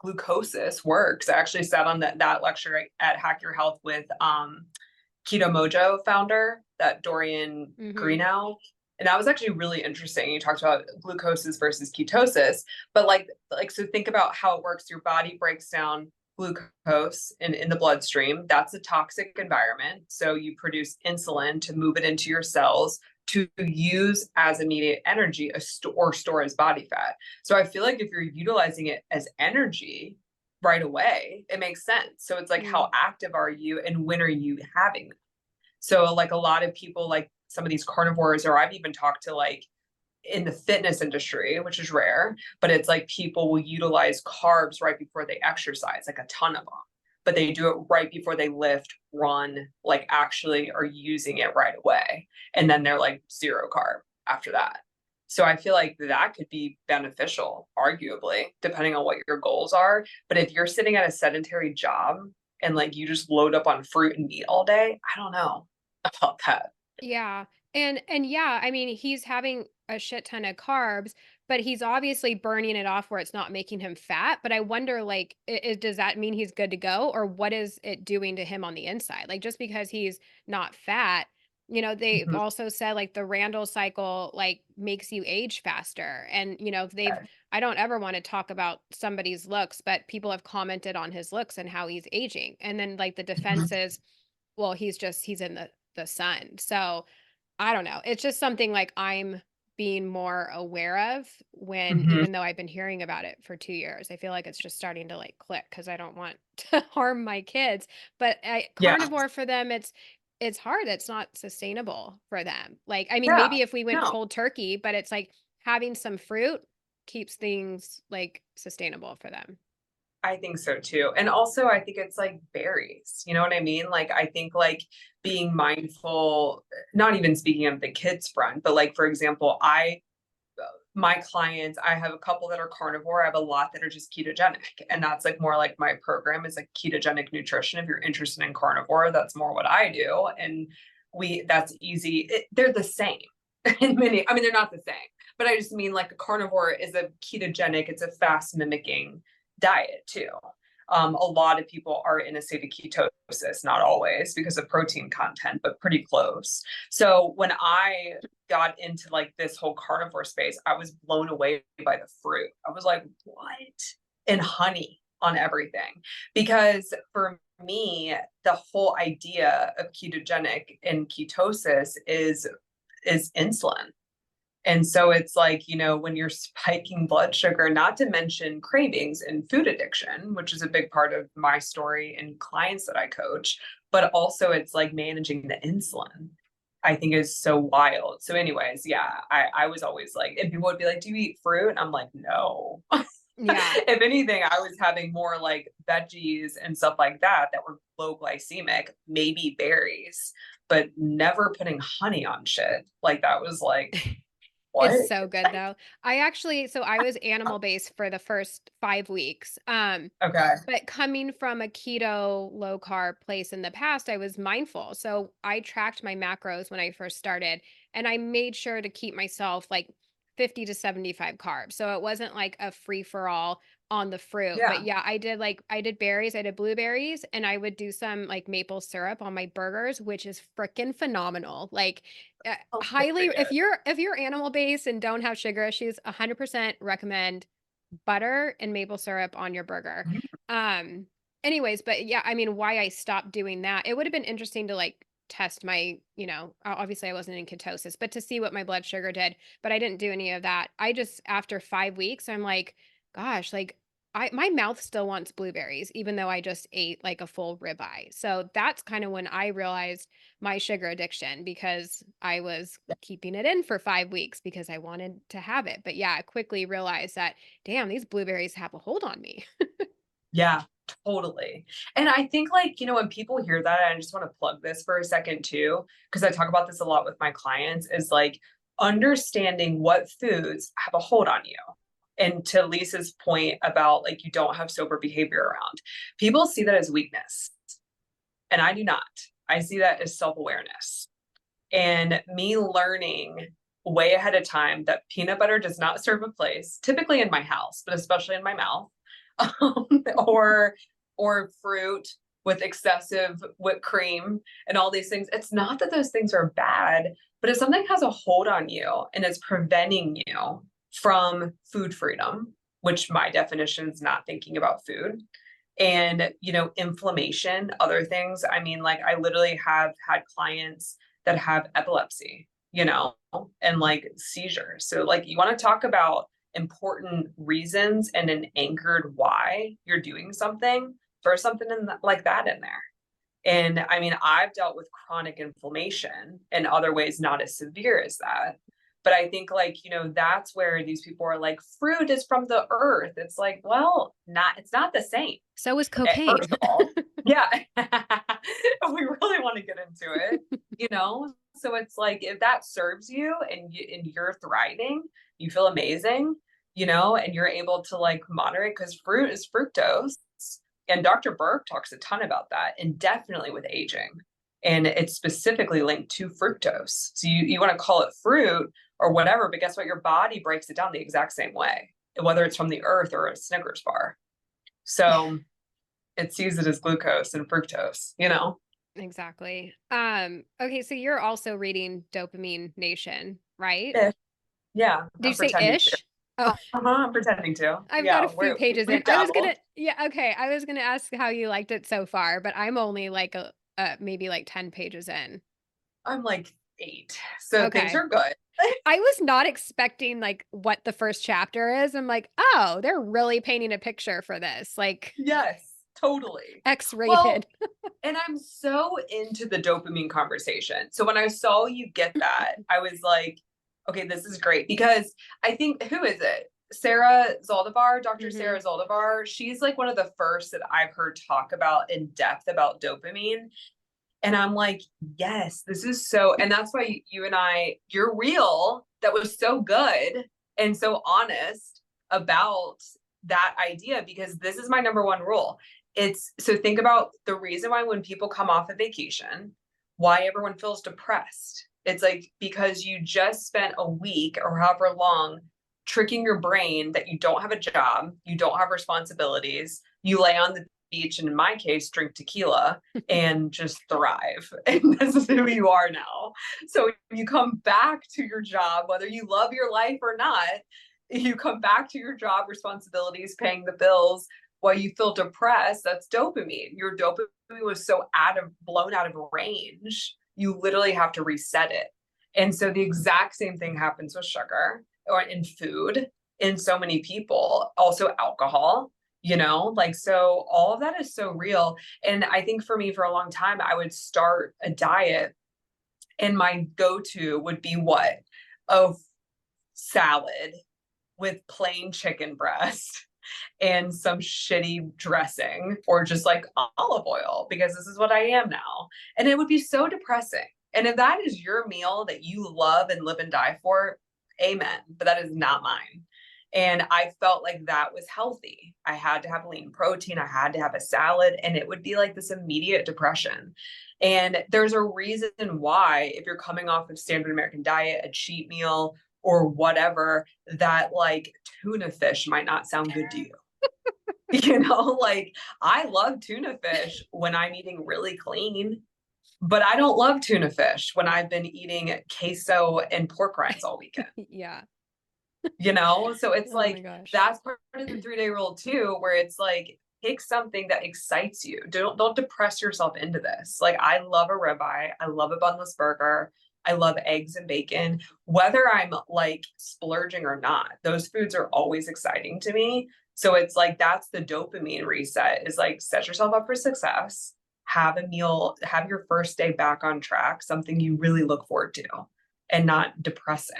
glucosis works. I actually sat on that lecture at Hack Your Health with Keto Mojo founder, that Dorian Mhm. Greenow. And that was actually really interesting. You talked about glucoses versus ketosis, but so think about how it works. Your body breaks down glucose in the bloodstream. That's a toxic environment. So you produce insulin to move it into your cells to use as immediate energy or store as body fat. So I feel like if you're utilizing it as energy right away, it makes sense. So it's like, Mm. how active are you and when are you having them? So like a lot of people, like some of these carnivores, or I've even talked to like in the fitness industry, which is rare, but it's like people will utilize carbs right before they exercise, like a ton of them. But they do it right before they lift, run, like actually are using it right away. And then they're like zero carb after that. So I feel like that could be beneficial, arguably, depending on what your goals are. But if you're sitting at a sedentary job and like you just load up on fruit and meat all day, I don't know about that. Yeah. And yeah, I mean, he's having a shit ton of carbs, but he's obviously burning it off where it's not making him fat, but I wonder like does that mean he's good to go or what is it doing to him on the inside? Like just because he's not fat, You know, they've Mhm. also said like the Randall cycle like makes you age faster. And you know, they've Okay. I don't ever want to talk about somebody's looks, but people have commented on his looks and how he's aging. And then like the defense Mhm. is, well, he's in the sun. So I don't know. It's just something like I'm being more aware of when Mhm. even though I've been hearing about it for 2 years. I feel like it's just starting to like click because I don't want to harm my kids. But Yeah. carnivore for them, it's hard. It's not sustainable for them. Like, I mean, Yeah. maybe if we went No. cold turkey, but it's like having some fruit keeps things like sustainable for them. I think so too. And also I think it's like berries. You know what I mean? Like I think like being mindful, not even speaking of the kids front, but like for example, I my clients, I have a couple that are carnivore. I have a lot that are just ketogenic. And that's like more like my program is like ketogenic nutrition. If you're interested in carnivore, that's more what I do. And that's easy. They're the same in many, I mean, they're not the same, but I just mean like a carnivore is a ketogenic, it's a fast mimicking diet too. A lot of people are in a state of ketosis, not always because of protein content, but pretty close. So when I got into like this whole carnivore space, I was blown away by the fruit. I was like, what? And honey on everything. Because for me, the whole idea of ketogenic and ketosis is insulin. And so it's like, you know, when you're spiking blood sugar, not to mention cravings and food addiction, which is a big part of my story and clients that I coach, but also it's like managing the insulin. I think is so wild. So, anyways, yeah, I was always like, and people would be like, do you eat fruit? And I'm like, no. Yeah. If anything, I was having more like veggies and stuff like that that were low glycemic, maybe berries, but never putting honey on shit. Like that was like, It's what? so good though. I was animal based for the first 5 weeks. Okay. But coming from a keto low carb place in the past, I was mindful. So I tracked my macros when I first started and I made sure to keep myself like 50 to 75 carbs. So it wasn't like a free for all on the fruit. But Yeah. yeah, I did berries, I did blueberries, and I would do some like maple syrup on my burgers, which is freaking phenomenal. Like Oh, highly very good. if you're animal based and don't have sugar issues, 100% recommend butter and maple syrup on your burger. Mhm. Um, anyways, but yeah, I mean, why I stopped doing that, it would have been interesting to like test my, obviously I wasn't in ketosis, but to see what my blood sugar did, but I didn't do any of that. I just, after 5 weeks, I'm like, gosh, like my mouth still wants blueberries, even though I just ate like a full ribeye. So that's kind of when I realized my sugar addiction because I was keeping it in for 5 weeks because I wanted to have it. But yeah, I quickly realized that damn, these blueberries have a hold on me. Yeah, totally. And I think like, you know, when people hear that, I just want to plug this for a second too, because I talk about this a lot with my clients, is like understanding what foods have a hold on you. And to Lisa's point about like you don't have sober behavior around, people see that as weakness. And I do not. I see that as self-awareness. And me learning way ahead of time that peanut butter does not serve a place, typically in my house, but especially in my mouth, or fruit with excessive whipped cream and all these things. It's not that those things are bad, but if something has a hold on you and it's preventing you from food freedom, which my definition is not thinking about food, and you know inflammation, other things, I mean like I literally have had clients that have epilepsy, you know, and like seizures. So like you want to talk about important reasons and an anchored why you're doing something, throw something in like that in there. And I mean, I've dealt with chronic inflammation in other ways, not as severe as that. But I think, like, you know, that's where these people are like, fruit is from the earth. It's like, well, it's not the same. So is First cocaine. of all, yeah, if we really want to get into it, you know. So it's like if that serves you and you're thriving, you feel amazing, you know, and you're able to like moderate because fruit is fructose. And Dr. Burke talks a ton about that, and definitely with aging. And it's specifically linked to fructose. So you want to call it fruit or whatever, but guess what? Your body breaks it down the exact same way, whether it's from the earth or a Snickers bar. So it sees it as glucose and fructose, you know? Exactly. Okay, so you're also reading Dopamine Nation, right? Ish. Yeah, Did you I'm say pretending to. ish? Oh, I'm pretending to. I've got Yeah, a few pages in. we've dabbled. Yeah, okay. I was gonna ask how you liked it so far, but I'm only like maybe like 10 pages in. I'm like 8, so things Okay. are good. I was not expecting like what the first chapter is. I'm like, oh, they're really painting a picture for this, like Yes, totally. Well, X-rated. and I'm so into the dopamine conversation. So when I saw you get that, I was like, okay, this is great because I think who is it? Sarah Zaldivar, Dr. Hmm. Sarah Zaldivar. She's like one of the first that I've heard talk about in depth about dopamine. And I'm like, yes, this is so, and that's why you and I, your reel that was so good and so honest about that idea, because this is my number one rule. It's so think about the reason why when people come off a vacation, why everyone feels depressed. It's like because you just spent a week or however long tricking your brain that you don't have a job, you don't have responsibilities, you lay on the beach, and in my case, drink tequila and just thrive. And this is who you are now. So you come back to your job, whether you love your life or not, you come back to your job responsibilities, paying the bills while you feel depressed. That's dopamine. Your dopamine was so blown out of range. You literally have to reset it. And so the exact same thing happens with sugar or in food in so many people, also alcohol, like so all of that is so real. And I think for me, for a long time, I would start a diet and my go-to would be what? A salad with plain chicken breast and some shitty dressing or just like olive oil because this is what I am now. And it would be so depressing. And if that is your meal that you love and live and die for, amen. But that is not mine. And I felt like that was healthy. I had to have lean protein, I had to have a salad, and it would be like this immediate depression. And there's a reason why, if you're coming off of standard American diet, a cheat meal, or whatever, that like tuna fish might not sound good to you. Like I love tuna fish when I'm eating really clean, but I don't love tuna fish when I've been eating queso and pork rinds all weekend. Yeah. So it's Oh my like gosh. that's part of the 3-day rule too, where it's like pick something that excites you. Don't depress yourself into this. Like I love a ribeye, I love a bunless burger, I love eggs and bacon. Whether I'm like splurging or not, those foods are always exciting to me. So it's like that's the dopamine reset is like set yourself up for success, have a meal, have your first day back on track, something you really look forward to and not depressing,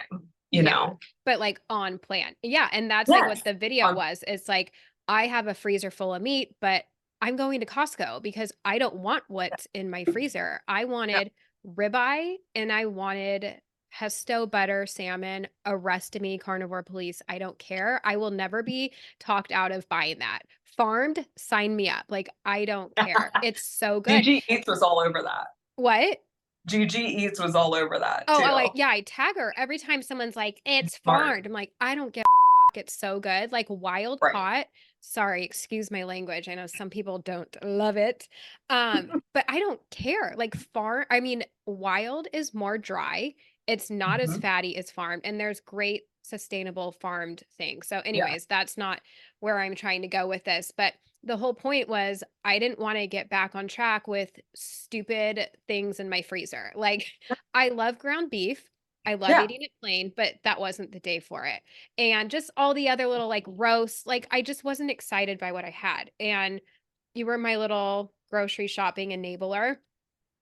you Yeah. know? But like on plan. Yeah. And that's like what Yes. the video was. It's like, I have a freezer full of meat, but I'm going to Costco because I don't want what's in my freezer. I Yeah. wanted ribeye and I wanted pesto butter salmon. Arrest me, carnivore police. I don't care. I will never be talked out of buying that. Farmed, sign me up. Like, I don't care. It's so good. Gigi Eats was all over that. What? Gigi Eats was all over that Oh, too. yeah, I tag her every time someone's like, "It's Smart. farmed." I'm like, "I don't give a fuck. It's so good." Like wild Right. caught. Sorry, excuse my language. I know some people don't love it. But I don't care. Like I mean, wild is more dry. It's not as Mhm. fatty as farmed, and there's great sustainable farmed things. So, Yeah. anyways, that's not where I'm trying to go with this, but the whole point was I didn't want to get back on track with stupid things in my freezer. Like I love ground beef. I love Yeah. eating it plain, but that wasn't the day for it. And just all the other little like roasts, like I just wasn't excited by what I had. And you were my little grocery shopping enabler,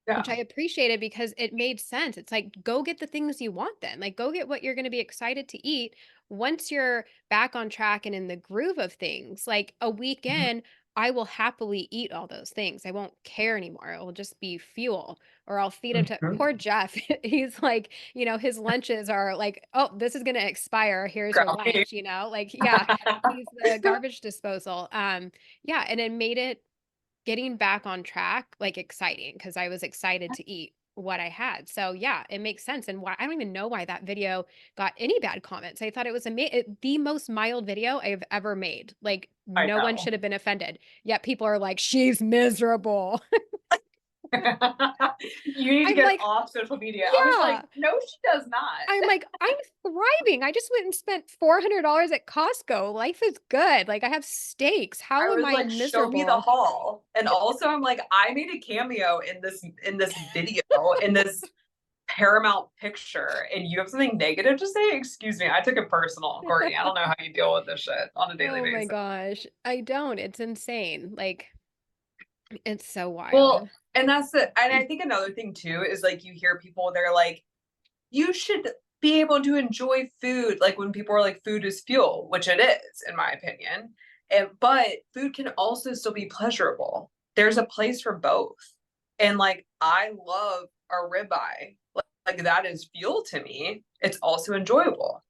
which Yeah. I appreciated because it made sense. It's like, go get the things you want then. Like, go get what you're going to be excited to eat once you're back on track and in the groove of things. Like, a Mhm. weekend, I will happily eat all those things. I won't care anymore. It will just be fuel, or I'll feed him to Mhm. poor Jeff. He's like, his lunches are like, oh, this is going to expire. Here's your Ground beef. lunch, like, yeah, he's the garbage disposal. Yeah. And it made it getting back on track, like, exciting because I was excited to eat what I had. So, yeah, it makes sense, and why I don't even know why that video got any bad comments. I thought it was the most mild video I've ever made. Like, I no one know. should have been offended, yet people are like, "She's miserable." You need to I'm get like, off social media. I was like, yeah. no, she does I'm not. like, I'm thriving. I just went and spent $400 at Costco. Life is good. Like I have steaks. I How am was I like, show me the miserable? haul. And also I'm like, I made a cameo in this video, in this Paramount picture, and you have something negative to say? Excuse me. I took it personal, Courtney. I don't know how you deal with this shit on a daily Oh my basis. gosh. I don't. It's insane. Like it's so Well, wild. and and I think another thing too is like you hear people, they're like, you should be able to enjoy food. Like when people are like, food is fuel, which it is, in my opinion. But food can also still be pleasurable. There's a place for both. And like, I love a ribeye. Like that is fuel to me. It's also enjoyable.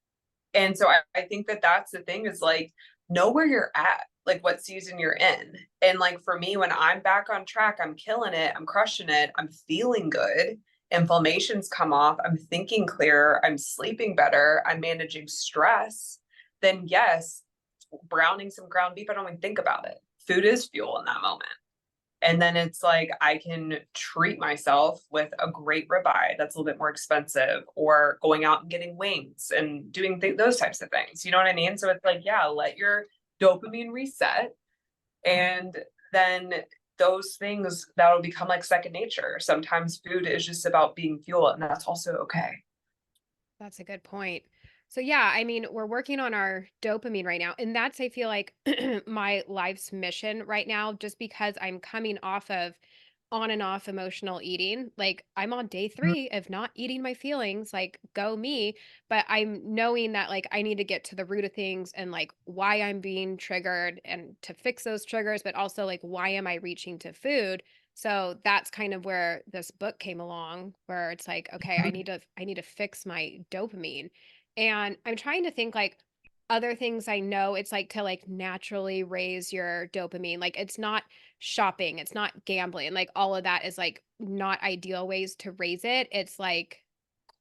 And so I think that that's the thing is like, know where you're at, like what season you're in. And like for me, when I'm back on track, I'm killing it, I'm crushing it, I'm feeling good, inflammation's come off, I'm thinking clearer, I'm sleeping better, I'm managing stress, then yes, browning some ground beef, I don't even think about it. Food is fuel in that moment. And then it's like I can treat myself with a great ribeye that's a little bit more expensive, or going out and getting wings and doing those types of things. You know what I mean? So it's like, yeah, let your dopamine reset. And then those things that'll become like second nature. Sometimes food is just about being fuel, and that's also okay. That's a good point. So yeah, I mean, we're working on our dopamine right now, and that's I feel like my life's mission right now just because I'm coming off of on and off emotional eating. Like I'm on day 3 of not eating my feelings, like go me, but I'm knowing that like I need to get to the root of things and like why I'm being triggered and to fix those triggers, but also like why am I reaching to food? So that's kind of where this book came along, where it's like, okay, I need to fix my dopamine. And I'm trying to think like other things I know it's like to like naturally raise your dopamine. Like it's not shopping, it's not gambling. Like all of that is like not ideal ways to raise it. It's like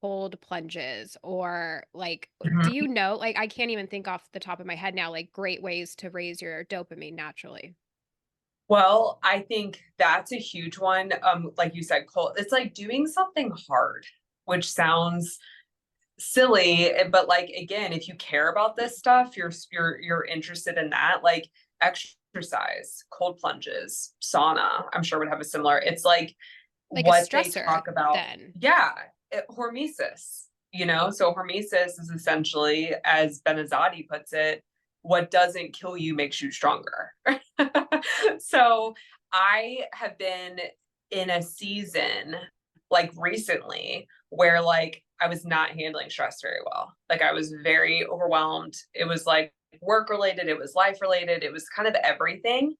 cold plunges or like do Mhm. you know like I can't even think off the top of my head now like great ways to raise your dopamine naturally. Well, I think that's a huge one. Like you said, Cole, it's like doing something hard, which sounds silly, but like again, if you care about this stuff, you're interested in that, like exercise, cold plunges, sauna, I'm sure would have a similar. It's like Like a what they stressor talk about. then. Yeah, hormesis, so hormesis is essentially, as Benazati puts it, what doesn't kill you makes you stronger. So I have been in a season like recently where like I was not handling stress very well. Like I was very overwhelmed. It was like work related, it was life related, it was kind of everything.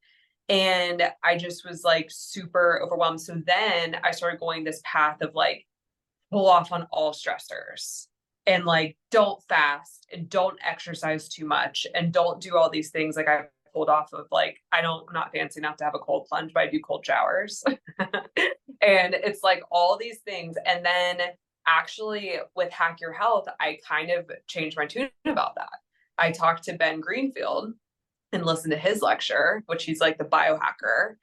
And I just was like super overwhelmed. So then I started going this path of like pull off on all stressors, and like don't fast and don't exercise too much and don't do all these things. Like I pulled off of like, I'm not fancy enough to have a cold plunge, but I do cold showers. And it's like all these things. And then actually with Hack Your Health, I kind of changed my tune about that. I talked to Ben Greenfield and listened to his lecture, which he's like the biohacker.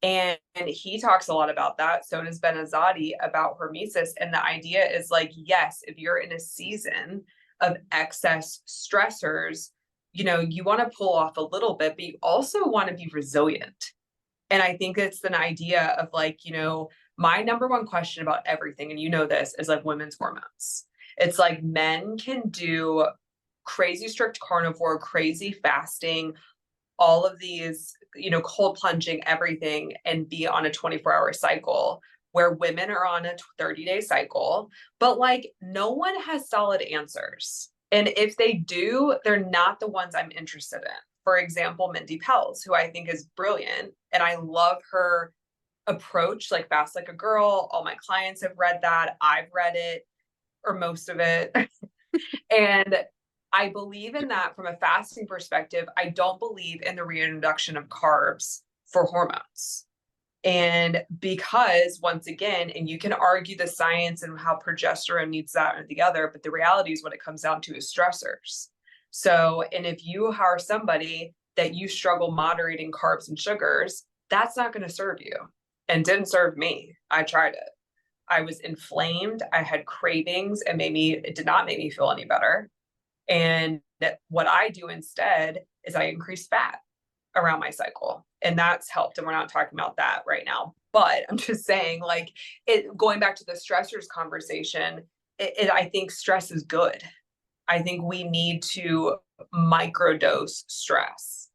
And he talks a lot about that. So does Ben Azadi about hormesis. And the idea is like, yes, if you're in a season of excess stressors, you want to pull off a little bit, but you also want to be resilient. And I think it's an idea of like, my number one question about everything, and this, is like women's hormones. It's like men can do crazy strict carnivore, crazy fasting, all of these, cold plunging, everything, and be on a 24-hour cycle, where women are on a 30-day cycle, but like no one has solid answers. And if they do, they're not the ones I'm interested in. For example, Mindy Pels, who I think is brilliant, and I love her approach, like Fast Like a Girl. All my clients have read that. I've read it, or most of it. And I believe in that from a fasting perspective. I don't believe in the reintroduction of carbs for hormones. And because once again, and you can argue the science and how progesterone needs that and the other, but the reality is what it comes down to is stressors. So, and if you are somebody that you struggle moderating carbs and sugars, that's not going to serve you. and didn't serve me. I tried it. I was inflamed. I had cravings. It did not make me feel any better. And what I do instead is I increase fat around my cycle. And that's helped. And we're not talking about that right now. But I'm just saying, like, it going back to the stressors conversation, I think stress is good. I think we need to microdose stress.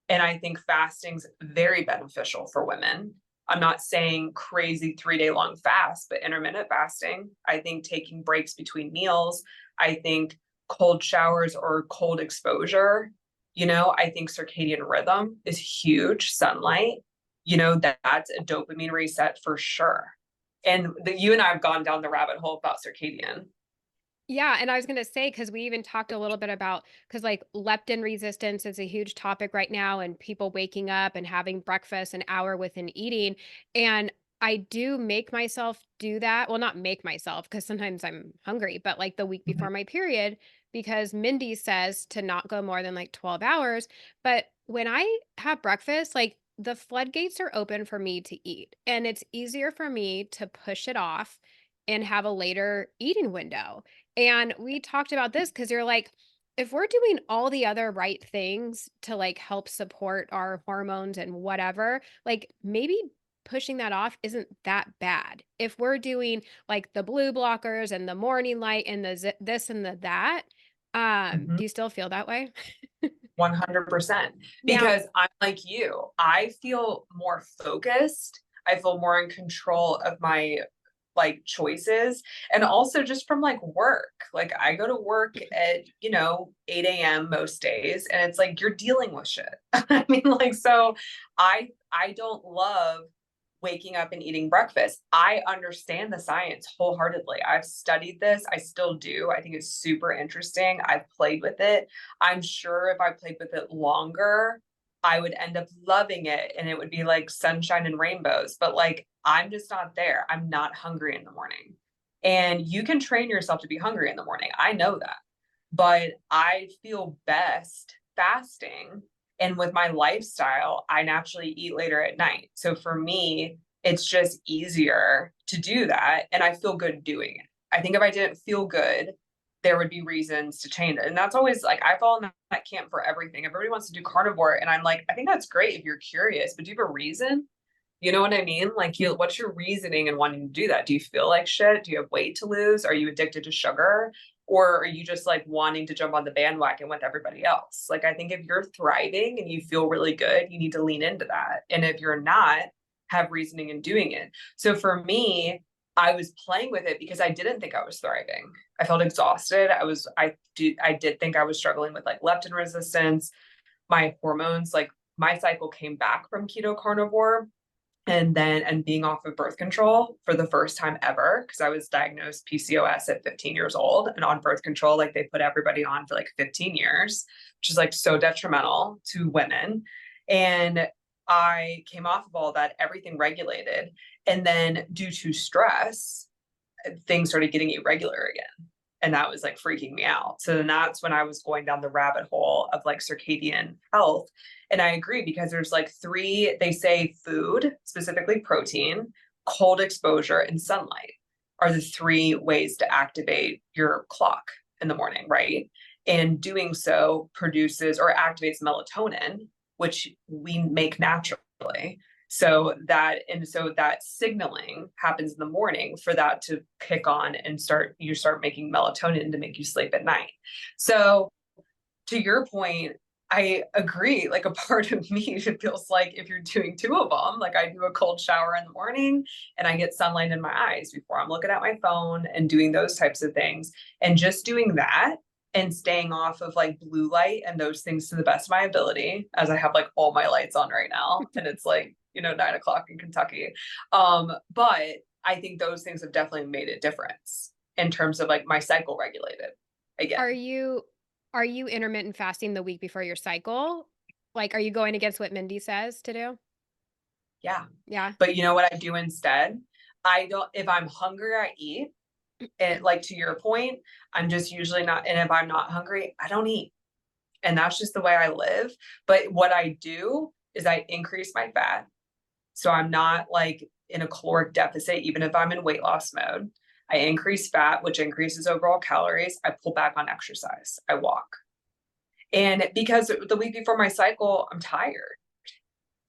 And I think fasting's very beneficial for women. I'm not saying crazy 3 day long fast, but intermittent fasting. I think taking breaks between meals. I think cold showers or cold exposure. I think circadian rhythm is huge. Sunlight, that's a dopamine reset for sure. And you and I have gone down the rabbit hole about circadian. Yeah, and I was gonna say, because we even talked a little bit about, because like leptin resistance is a huge topic right now, and people waking up and having breakfast an hour within eating. And I do make myself do that. Well, not make myself, because sometimes I'm hungry, but like the week Mhm. before my period, because Mindy says to not go more than like 12 hours. But when I have breakfast, like the floodgates are open for me to eat, and it's easier for me to push it off and have a later eating window. And we talked about this because you're like, if we're doing all the other right things to like help support our hormones and whatever, like maybe pushing that off isn't that bad. If we're doing like the blue blockers and the morning light and the this and the that, Mhm. do you still feel that way? 100%. Now, Because I'm like you, I feel more focused. I feel more in control of my like choices, and also just from like work. Like I go to work at 8 a.m. most days, and it's like you're dealing with shit. I mean, like, so I don't love waking up and eating breakfast. I understand the science wholeheartedly. I've studied this. I still do. I think it's super interesting. I've played with it. I'm sure if I played with it longer, I would end up loving it and it would be like sunshine and rainbows. But like, I'm just not there. I'm not hungry in the morning. And you can train yourself to be hungry in the morning. I know that. But I feel best fasting. And with my lifestyle, I naturally eat later at night. So for me, it's just easier to do that. And I feel good doing it. I think if I didn't feel good, there would be reasons to change it. And that's always like, I fall in that camp for everything. Everybody wants to do carnivore. And I'm like, I think that's great if you're curious, but do you have a reason? You know what I mean? Like, what's your reasoning in wanting to do that? Do you feel like shit? Do you have weight to lose? Are you addicted to sugar? Or are you just like wanting to jump on the bandwagon with everybody else? Like, I think if you're thriving and you feel really good, you need to lean into that. And if you're not, have reasoning in doing it. So for me, I was playing with it because I didn't think I was thriving. I felt exhausted. I did think I was struggling with like leptin resistance, my hormones, like my cycle came back from keto carnivore and being off of birth control for the first time ever, because I was diagnosed PCOS at 15 years old and on birth control, like they put everybody on for like 15 years, which is like so detrimental to women. And I came off of all that, everything regulated. And then due to stress, things started getting irregular again. And that was like freaking me out. So then that's when I was going down the rabbit hole of like circadian health. And I agree because there's like three, they say food, specifically protein, cold exposure, and sunlight are the three ways to activate your clock in the morning, right? And doing so produces or activates melatonin, which we make naturally. So that signaling happens in the morning for that to kick on and start making melatonin to make you sleep at night. So to your point, I agree. Like a part of me feels like if you're doing two of them, like I do a cold shower in the morning and I get sunlight in my eyes before I'm looking at my phone and doing those types of things. And just doing that and staying off of like blue light and those things to the best of my ability, as I have like all my lights on right now. And it's like, 9 o'clock in Kentucky. But I think those things have definitely made a difference in terms of like my cycle regulated are again. you are you intermittent fasting the week before your cycle? Like, are you going against what Mindy says to do? Yeah. Yeah. But you know what I do instead? I don't, if I'm hungry, I eat. And like to your point, I'm just usually not, and if I'm not hungry, I don't eat. And that's just the way I live. But what I do is I increase my fat. So I'm not like in a caloric deficit, even if I'm in weight loss mode. I increase fat, which increases overall calories. I pull back on exercise. I walk. And because the week before my cycle, I'm tired,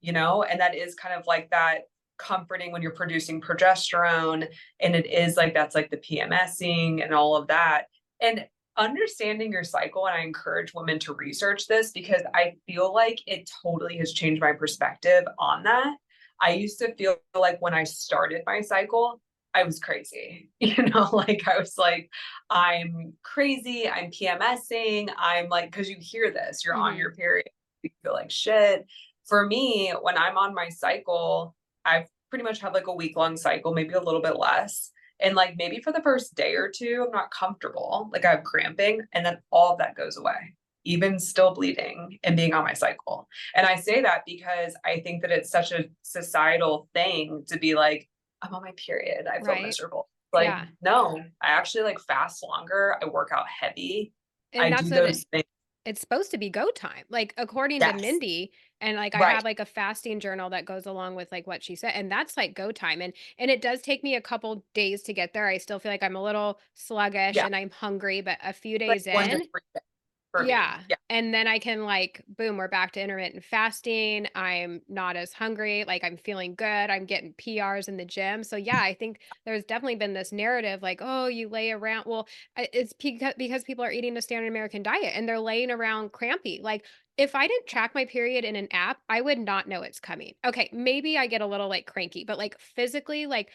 and that is kind of like that comforting when you're producing progesterone. And it is like, that's like the PMSing and all of that. And understanding your cycle, and I encourage women to research this because I feel like it totally has changed my perspective on that. I used to feel like when I started my cycle, I was crazy, like I was like, I'm crazy, I'm PMSing, I'm like, because you hear this, you're on Mhm. your period, you feel like shit. For me, when I'm on my cycle, I've pretty much had like a week-long cycle, maybe a little bit less. And like maybe for the first day or two, I'm not comfortable. Like I have cramping, and then all of that goes away, even still bleeding and being on my cycle. And I say that because I think that it's such a societal thing to be like, I'm on my period, I feel Right. miserable. Like, Yeah. no, I actually like fast longer. I work out heavy. And I that's do what those things. it's supposed to be go time. Like, according to Yes. Mindy, and, like, I Right. have, like, a fasting journal that goes along with, like, what she said, and that's, like, go time, and it does take me a couple days to get there. I still feel like I'm a little sluggish Yeah. and I'm hungry, but a few Like days 1 to in. 3 days for me. Yeah, Yeah. and then I can, like, boom, we're back to intermittent fasting. I'm not as hungry, like, I'm feeling good, I'm getting PRs in the gym. So, yeah, I think there's definitely been this narrative like, "Oh, you lay around." Well, it's because people are eating the standard American diet and they're laying around crampy. Like, if I didn't track my period in an app, I would not know it's coming. Okay, maybe I get a little, like, cranky, but, like, physically, like,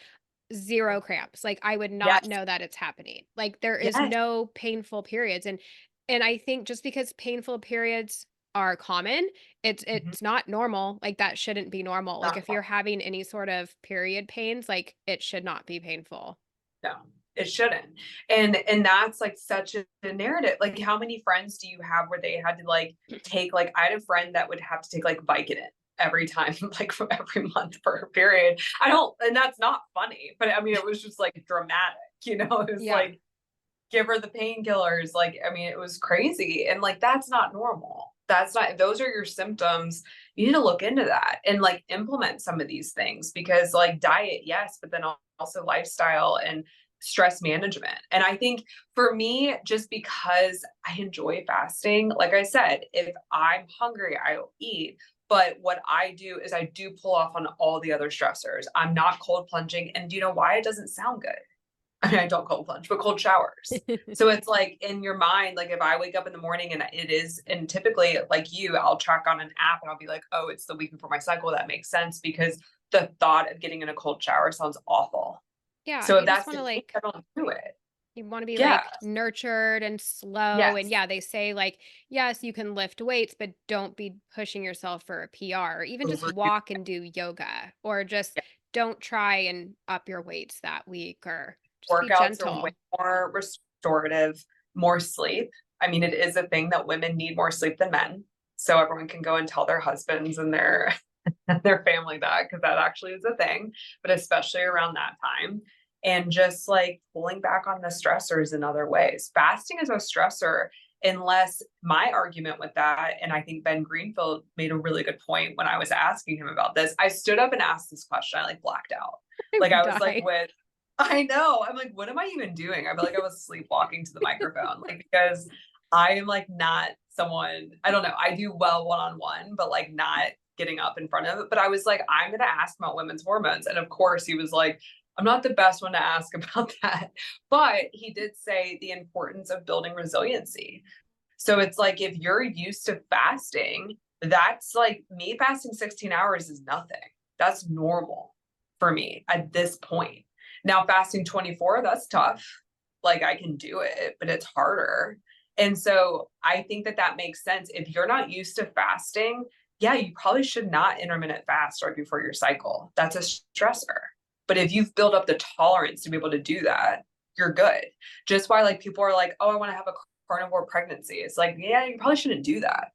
0 cramps. Like, I would not Yes. know that it's happening. Like, there is Yes. no painful periods, and I think just because painful periods are common, it's Mhm. it's not normal. Like, that shouldn't be normal. Like, Not if you're having any sort of period pains, like, it should not be painful. No, it shouldn't. And that's like such a narrative. Like how many friends do you have where they had to like take like I had a friend that would have to take like Vicodin every time, like for every month for her period. I don't, and that's not funny, but I mean it was just like dramatic, it was Yeah. like give her the painkillers. Like, I mean, it was crazy. And like, that's not normal. That's not, those are your symptoms. You need to look into that and like implement some of these things because like diet, yes, but then also lifestyle and stress management. And I think for me, just because I enjoy fasting, like I said, if I'm hungry, I'll eat. But what I do is I do pull off on all the other stressors. I'm not cold plunging. And do you know why it doesn't sound good? I mean, I don't cold plunge, but cold showers. So it's like in your mind, like if I wake up in the morning and it is, and typically like you, I'll track on an app and I'll be like, oh, it's the week before my cycle. That makes sense because the thought of getting in a cold shower sounds awful. Yeah, So if you just that's the wanna, case, like I don't do it. you wanna be, Yeah. like, nurtured and slow, and Yes. yeah, they say, like, yes, you can lift weights, but don't be pushing yourself for a PR, or even just Overdo. walk and do yoga, or just Yeah. don't try and up your weights that week, or just be Workouts are way gentle. more restorative, more sleep. I mean, it is a thing that women need more sleep than men. So everyone can go and tell their husbands and their family that because that actually is a thing, but especially around that time. And just like pulling back on the stressors in other ways. Fasting is a stressor, unless my argument with that, and I think Ben Greenfield made a really good point when I was asking him about this. I stood up and asked this question. I like blacked out. I Like would I was like, die. with, I know. I'm like, what am I even doing? I feel like I was sleepwalking to the microphone, like because I am like not someone, I don't know. I do well one on one, but like not getting up in front of it. But I was like, I'm going to ask about women's hormones. And of course, he was like, I'm not the best one to ask about that. But he did say the importance of building resiliency. So it's like, if you're used to fasting, that's like me fasting 16 hours is nothing. That's normal for me at this point. Now, fasting 24, that's tough. Like I can do it, but it's harder. And so I think that that makes sense. If you're not used to fasting, yeah, you probably should not intermittent fast right before your cycle. That's a stressor. But if you've built up the tolerance to be able to do that, you're good. Just why like people are like, oh, I want to have a carnivore pregnancy. It's like, yeah, you probably shouldn't do that.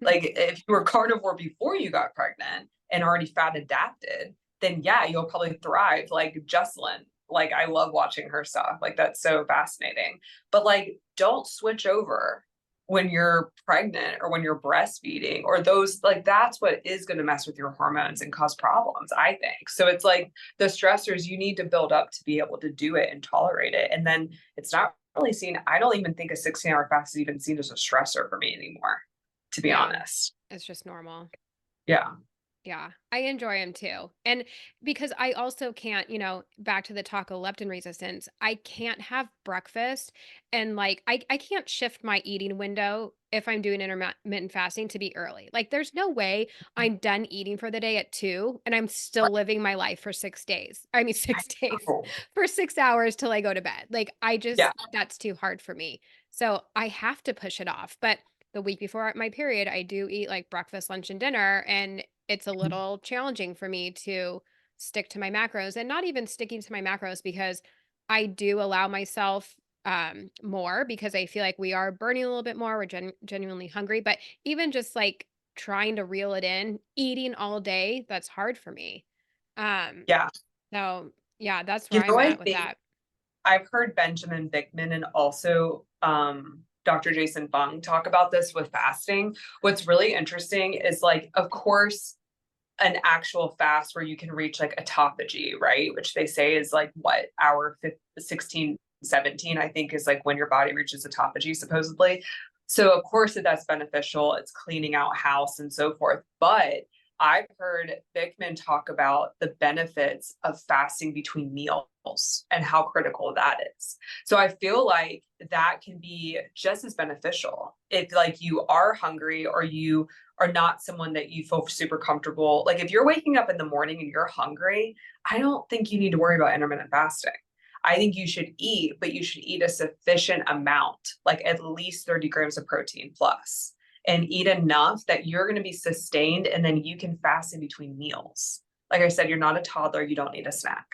Like if you were carnivore before you got pregnant and already fat adapted, then yeah, you'll probably thrive. Like Jesselyn, like I love watching her stuff. Like that's so fascinating. But like don't switch over when you're pregnant or when you're breastfeeding or those, like, that's what is going to mess with your hormones and cause problems, I think. So it's like the stressors you need to build up to be able to do it and tolerate it. And then it's not really seen. I don't even think a 16-hour fast is even seen as a stressor for me anymore, to be Yeah. honest. It's just normal. Yeah. Yeah, I enjoy them too. And because I also can't, back to the talk of leptin resistance, I can't have breakfast and like I can't shift my eating window if I'm doing intermittent fasting to be early. Like there's no way I'm done eating for the day at 2 and I'm still living my life for 6 days. I mean I 6 days know. for 6 hours till I go to bed. Like Yeah. that's too hard for me. So I have to push it off. But the week before my period, I do eat like breakfast, lunch, and dinner. And it's a little challenging for me to stick to my macros and not even sticking to my macros because I do allow myself more because I feel like we are burning a little bit more. We're genuinely hungry, but even just like trying to reel it in, eating all day, that's hard for me. Um, Yeah. so yeah, that's where You know, I'm I at with think that. I've heard Benjamin Bickman and also Dr. Jason Fung talk about this with fasting. What's really interesting is, like, of course, an actual fast where you can reach like autophagy, right? Which they say is like what, hour 16, 17, I think, is like when your body reaches autophagy, supposedly. So of course that's beneficial. It's cleaning out house and so forth. But I've heard Bickman talk about the benefits of fasting between meals and how critical that is. So I feel like that can be just as beneficial if, like, you are hungry or you are not someone that you feel super comfortable. Like if you're waking up in the morning and you're hungry, I don't think you need to worry about intermittent fasting. I think you should eat, but you should eat a sufficient amount, like at least 30 grams of protein plus, and eat enough that you're going to be sustained. And then you can fast in between meals. Like I said, you're not a toddler. You don't need a snack.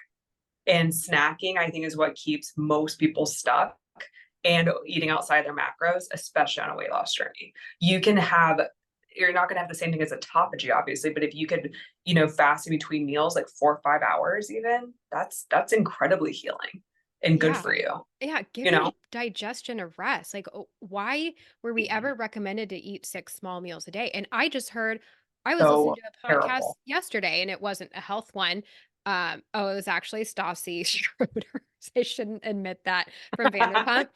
And snacking, I think, is what keeps most people stuck and eating outside their macros, especially on a weight loss journey. You can have, you're not going to have the same thing as autophagy, obviously, but if you could, fast in between meals, like 4 or 5 hours, even, that's incredibly healing and good for Yeah. you, Yeah, give you your know? digestion a rest. Like, why were we ever recommended to eat 6 small meals a day? And I was listening So to a podcast terrible. yesterday and it wasn't a health one. It was actually Stassi Schroeder. I shouldn't admit that from Vanderpump.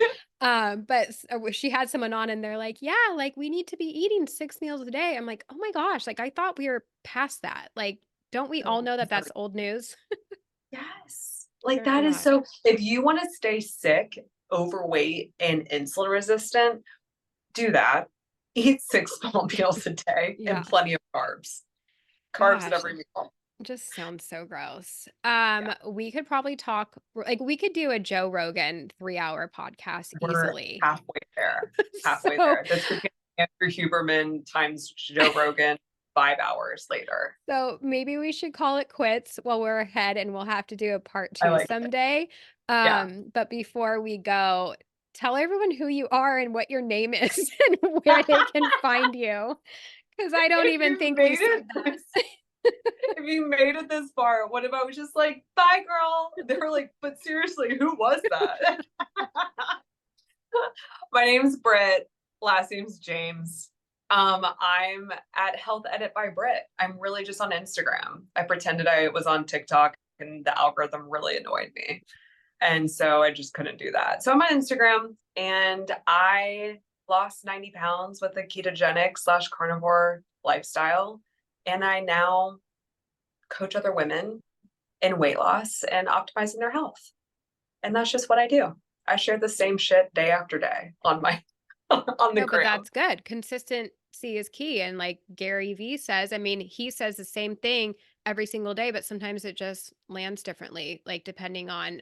But she had someone on and they're like, yeah, like we need to be eating 6 meals a day. I'm like, oh my gosh, like I thought we were past that. Like, don't we all So know that that's old news? yes. Like Very that is much. so, if you want to stay sick, overweight, and insulin resistant, do that. Eat 6 small meals a day and Yeah. plenty of carbs. Carbs at Gosh, every meal. just sounds so gross. Yeah. We could probably talk like we could do a Joe Rogan 3-hour podcast We're easily. halfway there. Halfway So there. This could be Andrew Huberman times Joe Rogan 5 hours later. so maybe we should call it quits while we're ahead and we'll have to do a part I 2 like it. someday. Yeah. But before we go, tell everyone who you are and what your name is and where they can find you. Because I don't If even you think we made said it that. this, if you made it this far, what if I was just like, bye girl? They were like, but seriously, who was that? My name's Britt. Last name's James. I'm at Health Edit by Britt. I'm really just on Instagram. I pretended I was on TikTok and the algorithm really annoyed me. And so I just couldn't do that. So I'm on Instagram and I lost 90 pounds with a ketogenic / carnivore lifestyle. And I now coach other women in weight loss and optimizing their health. And that's just what I do. I share the same shit day after day on my on the No, but gram. that's good. Consistency is key. And like Gary Vee says, I mean, he says the same thing every single day, but sometimes it just lands differently, like depending on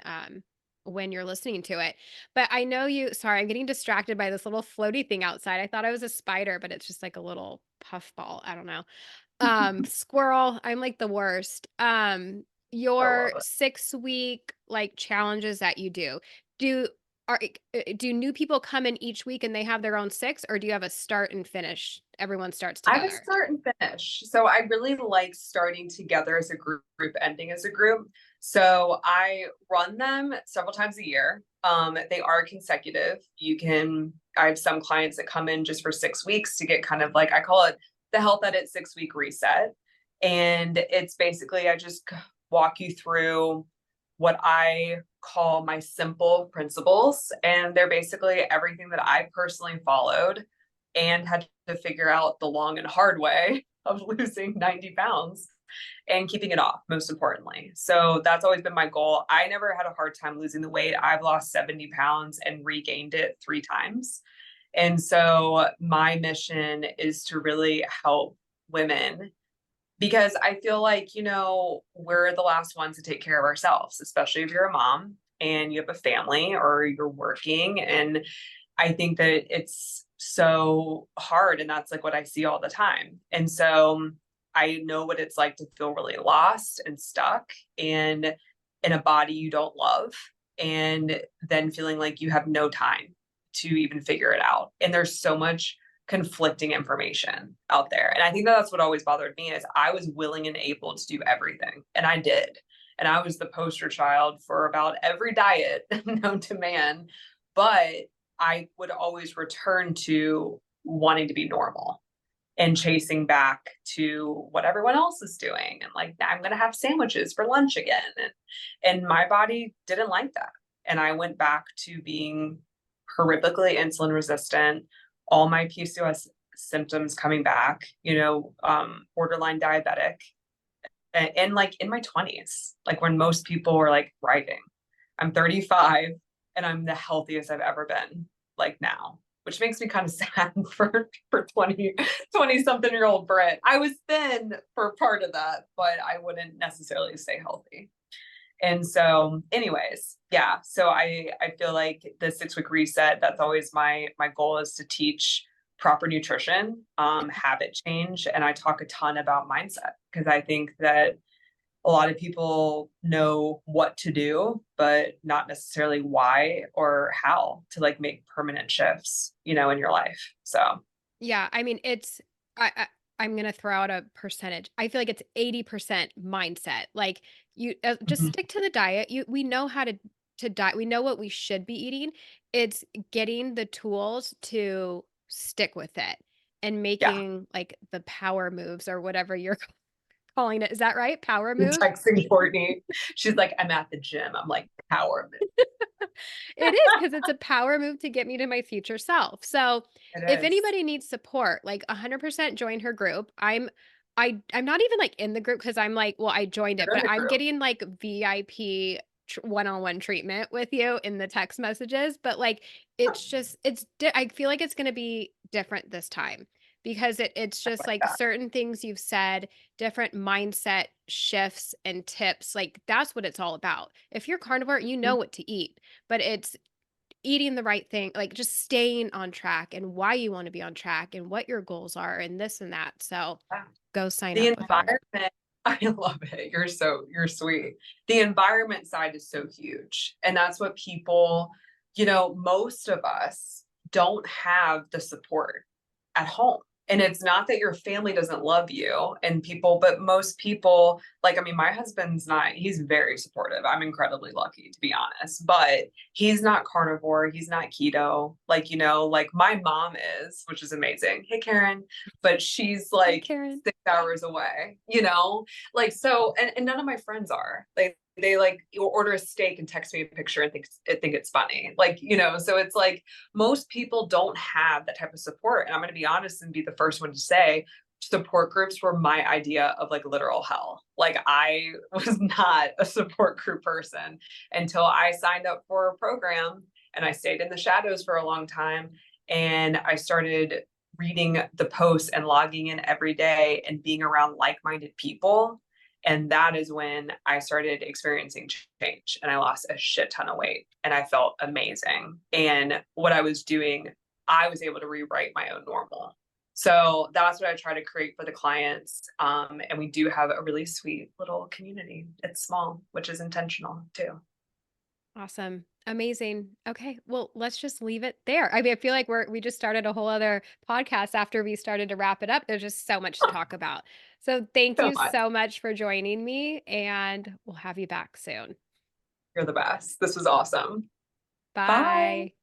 when you're listening to it. But I know sorry, I'm getting distracted by this little floaty thing outside. I thought I was a spider, but it's just like a little puffball. I don't know. Squirrel, I'm like the worst. I Your love it. 6-week like challenges that you do do new people come in each week and they have their own 6 or do you have a start and finish? Everyone starts I have a together. start and finish. So I really like starting together as a group, ending as a group. So I run them several times a year. They are consecutive. You can I have some clients that come in just for 6 weeks to get kind of like, I call it the health edit 6 week reset. And it's basically, I just walk you through what I call my simple principles. And they're basically everything that I personally followed and had to figure out the long and hard way of losing 90 pounds and keeping it off, most importantly. So that's always been my goal. I never had a hard time losing the weight. I've lost 70 pounds and regained it 3 times. And so my mission is to really help women because I feel like, we're the last ones to take care of ourselves, especially if you're a mom and you have a family or you're working. And I think that it's so hard. And that's like what I see all the time. And so I know what it's like to feel really lost and stuck and in a body you don't love. And then feeling like you have no time to even figure it out. And there's so much conflicting information out there. And I think that that's what always bothered me is I was willing and able to do everything. And I did. And I was the poster child for about every diet known to man. But I would always return to wanting to be normal and chasing back to what everyone else is doing. And like, I'm going to have sandwiches for lunch again. And my body didn't like that. And I went back to being horrifically insulin resistant, all my PCOS symptoms coming back, borderline diabetic, and like in my 20s, like when most people were like thriving. I'm 35 and I'm the healthiest I've ever been, like now, which makes me kind of sad for 20 something year old Britt. I was thin for part of that, but I wouldn't necessarily stay healthy. And so anyways, yeah, so I feel like the 6 week reset, that's always my goal is to teach proper nutrition, habit change. And I talk a ton about mindset because I think that a lot of people know what to do, but not necessarily why or how to like make permanent shifts, in your life. So Yeah, I mean, I'm gonna throw out a percentage. I feel like it's 80% mindset. Like you just mhm. stick to the diet. We know how to diet. We know what we should be eating. It's getting the tools to stick with it and Yeah, making like the power moves or whatever you're calling it. Is that right? Power I'm moves? texting Courtney. She's like, I'm at the gym. I'm like, power move. It is because it's a power move to get me to my future self. So, It if is. anybody needs support, like 100% join her group. I'm not even like in the group because I'm like, well, I joined it, You're in but the I'm group. getting like VIP one-on-one treatment with you in the text messages, but like it's just I feel like it's going to be different this time because it's I just like like that. certain things you've said, different mindset shifts and tips. Like that's what it's all about. If you're carnivore, you know Mhm. what to eat, but it's eating the right thing, like just staying on track and why you want to be on track and what your goals are and this and that. So Yeah. go sign The up with her. environment, I love it. You're sweet. The environment side is so huge. And that's what people, most of us don't have the support at home. And it's not that your family doesn't love you and people, but most people, like, I mean, my husband's not, he's very supportive. I'm incredibly lucky, to be honest, but he's not carnivore. He's not keto. Like, like my mom is, which is amazing. Hey, Karen, but she's Hi, like Karen. 6 hours away, like, so, and none of my friends are. They like order a steak and text me a picture and think it's funny. Like, so it's like most people don't have that type of support. And I'm going to be honest and be the first one to say support groups were my idea of like literal hell. Like I was not a support group person until I signed up for a program and I stayed in the shadows for a long time. And I started reading the posts and logging in every day and being around like-minded people. And that is when I started experiencing change and I lost a shit ton of weight and I felt amazing. And what I was doing, I was able to rewrite my own normal. So that's what I try to create for the clients. And we do have a really sweet little community. It's small, which is intentional too. Awesome. Amazing. Okay. Well, let's just leave it there. I mean, I feel like we just started a whole other podcast after we started to wrap it up. There's just so much to talk about. So thank So you much. so much for joining me and we'll have you back soon. You're the best. This was awesome. Bye. Bye.